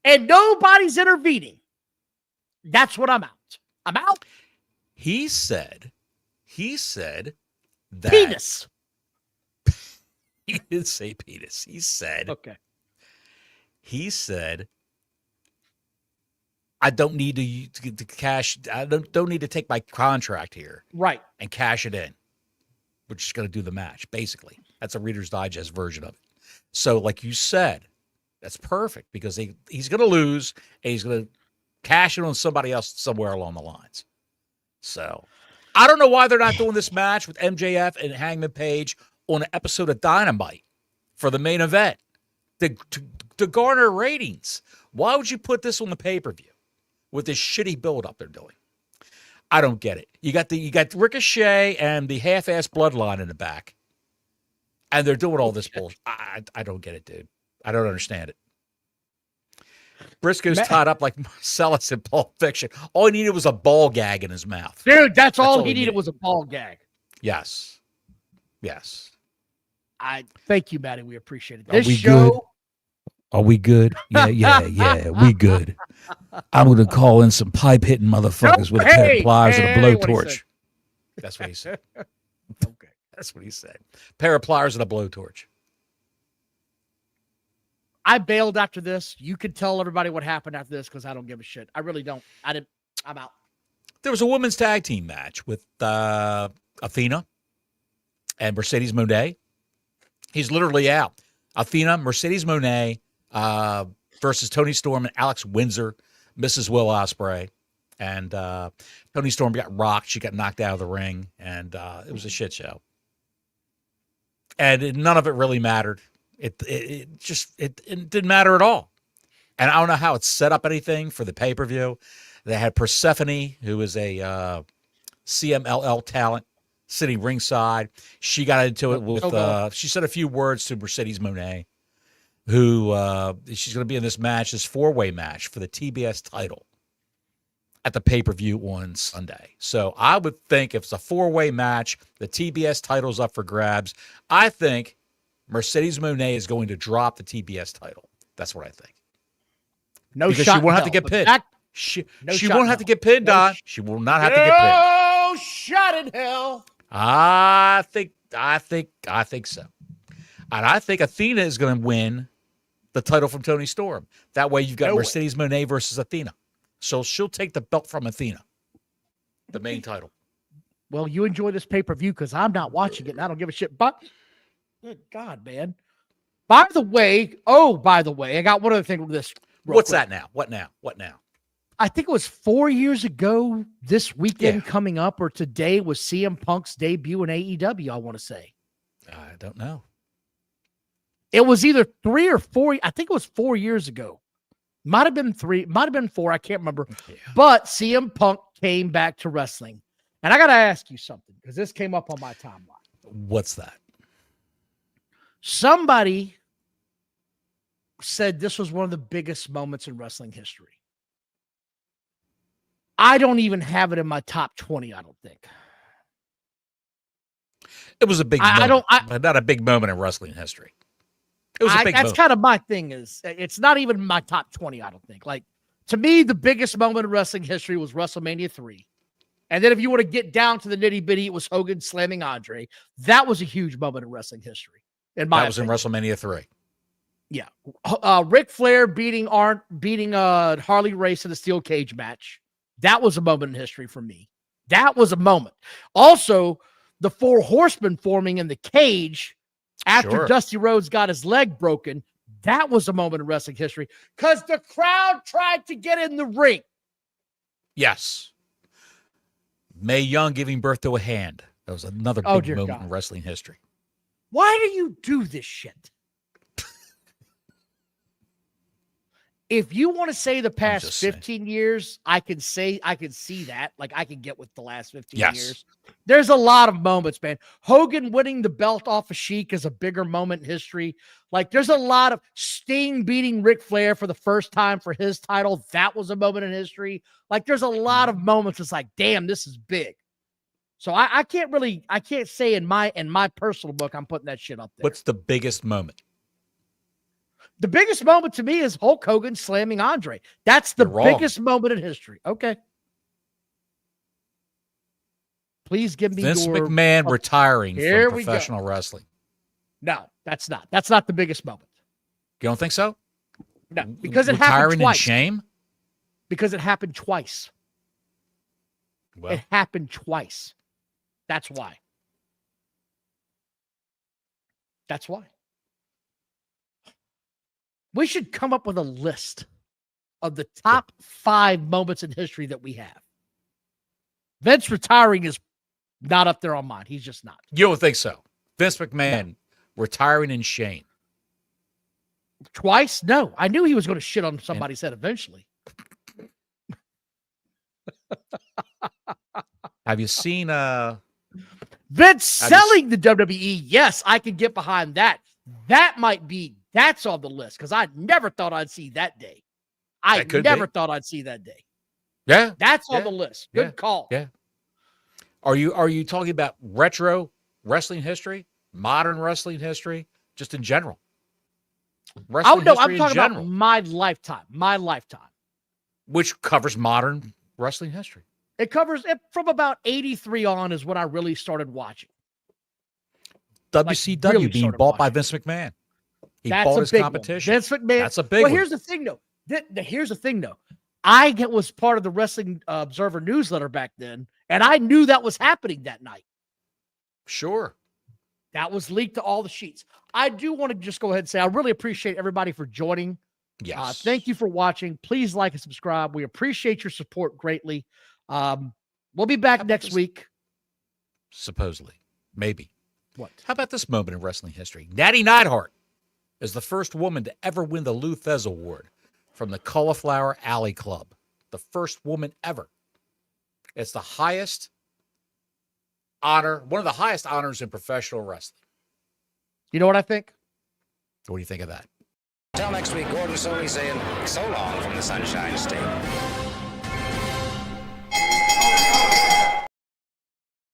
and nobody's intervening, that's what I'm out. I'm out. He said that penis. He didn't say penis. He said, I don't need to cash. I don't need to take my contract here. Right. And cash it in. We're just going to do the match. Basically, that's a Reader's Digest version of it. So like you said, that's perfect because he's going to lose and he's going to cash it on somebody else somewhere along the lines. So I don't know why they're not doing this match with MJF and Hangman Page on an episode of Dynamite for the main event to garner ratings. Why would you put this on the pay-per-view with this shitty build-up they're doing? I don't get it. You got Ricochet and the half-ass bloodline in the back, and they're doing all this bullshit. I don't get it, dude. I don't understand it. Briscoe's tied up like Marcellus in Pulp Fiction. All he needed was a ball gag in his mouth. Dude, that's all he needed was a ball gag. Yes. I thank you, Maddie. We appreciate it. This show. Are we good? Yeah. We good. I'm going to call in some pipe hitting motherfuckers with a pair of pliers and a blowtorch. That's what he said. Okay. That's what he said. Pair of pliers and a blowtorch. I bailed after this. You could tell everybody what happened after this because I don't give a shit. I really don't. I'm out. There was a women's tag team match with Athena and Mercedes Moné. He's literally out. Athena, Mercedes Moné versus Toni Storm and Alex Windsor, Mrs. Will Ospreay. And Toni Storm got rocked. She got knocked out of the ring, and it was a shit show. And none of it really mattered. It didn't matter at all. And I don't know how it set up anything for the pay-per-view. They had Persephone, who is a CMLL talent, sitting ringside. She got into it with, she said a few words to Mercedes Moné, who she's going to be in this match, this four-way match for the TBS title. at the pay-per-view on Sunday. So I would think if it's a four-way match, the TBS title's up for grabs. I think Mercedes Moné is going to drop the TBS title. That's what I think. No because shot. She won't have to get pinned. She won't have to get pinned, Don. She will not have to get pinned. No shot in hell. I think so. And I think Athena is going to win the title from Toni Storm. That way you've got Mercedes Moné versus Athena. So she'll take the belt from Athena, the main title. Well, you enjoy this pay-per-view because I'm not watching it and I don't give a shit. But, good God, man. By the way, I got one other thing with this. What's that now? What now? I think it was 4 years ago this weekend coming up or today was CM Punk's debut in AEW, I want to say. I don't know. It was either 3 or 4. I think it was 4 years ago. Might have been 3, might have been 4. I can't remember. Yeah. But CM Punk came back to wrestling. And I got to ask you something because this came up on my timeline. What's that? Somebody said this was one of the biggest moments in wrestling history. I don't even have it in my top 20, I don't think. It was a big moment, but not a big moment in wrestling history. It was a big moment. That's kind of my thing is it's not even my top 20, I don't think. Like, to me, the biggest moment in wrestling history was WrestleMania 3. And then if you want to get down to the nitty-bitty, it was Hogan slamming Andre. That was a huge moment in wrestling history. That was in WrestleMania 3. Yeah. Ric Flair beating Harley Race in a steel cage match. That was a moment in history for me. That was a moment. Also, the 4 Horsemen forming in the cage after Dusty Rhodes got his leg broken. That was a moment in wrestling history because the crowd tried to get in the ring. Yes. Mae Young giving birth to a hand. That was another big moment in wrestling history. Why do you do this shit? If you want to say the past 15 years, I can see that. Like, I can get with the last 15 years. There's a lot of moments, man. Hogan winning the belt off of Sheik is a bigger moment in history. Like, there's a lot of Sting beating Ric Flair for the first time for his title. That was a moment in history. Like, there's a lot of moments. It's like, damn, this is big. So I can't say in my personal book, I'm putting that shit up there. What's the biggest moment? The biggest moment to me is Hulk Hogan slamming Andre. That's the biggest moment in history. Okay. Please give me Vince McMahon retiring from professional wrestling. No, that's not. That's not the biggest moment. You don't think so? No, because it happened twice. Retiring in shame? Because it happened twice. Well, it happened twice. That's why. That's why. We should come up with a list of the top 5 moments in history that we have. Vince retiring is not up there on mine. He's just not. You don't think so? Vince McMahon retiring in shame. Twice? No. I knew he was going to shit on somebody's head eventually. Have you seen Vince selling the WWE? Yes, I can get behind that. That's on the list because I never thought I'd see that day. I never thought I'd see that day. Yeah. That's on the list. Good call. Yeah. Are you talking about retro wrestling history, modern wrestling history, just in general? I'm talking about my lifetime. Which covers modern wrestling history. It covers it from about 83 on is when I really started watching. WCW being bought by Vince McMahon. He bought his competition. Vince McMahon. That's a big one. Here's the thing, though. I was part of the Wrestling Observer newsletter back then, and I knew that was happening that night. Sure. That was leaked to all the sheets. I do want to just go ahead and say I really appreciate everybody for joining. Yes. Thank you for watching. Please like and subscribe. We appreciate your support greatly. We'll be back next week. Supposedly. Maybe. What? How about this moment in wrestling history? Natty Neidhart is the first woman to ever win the Lou Thez Award from the Cauliflower Alley Club. The first woman ever. It's the highest honor, one of the highest honors in professional wrestling. You know what I think? What do you think of that? Till next week, Gordon Soley saying so long from the Sunshine State.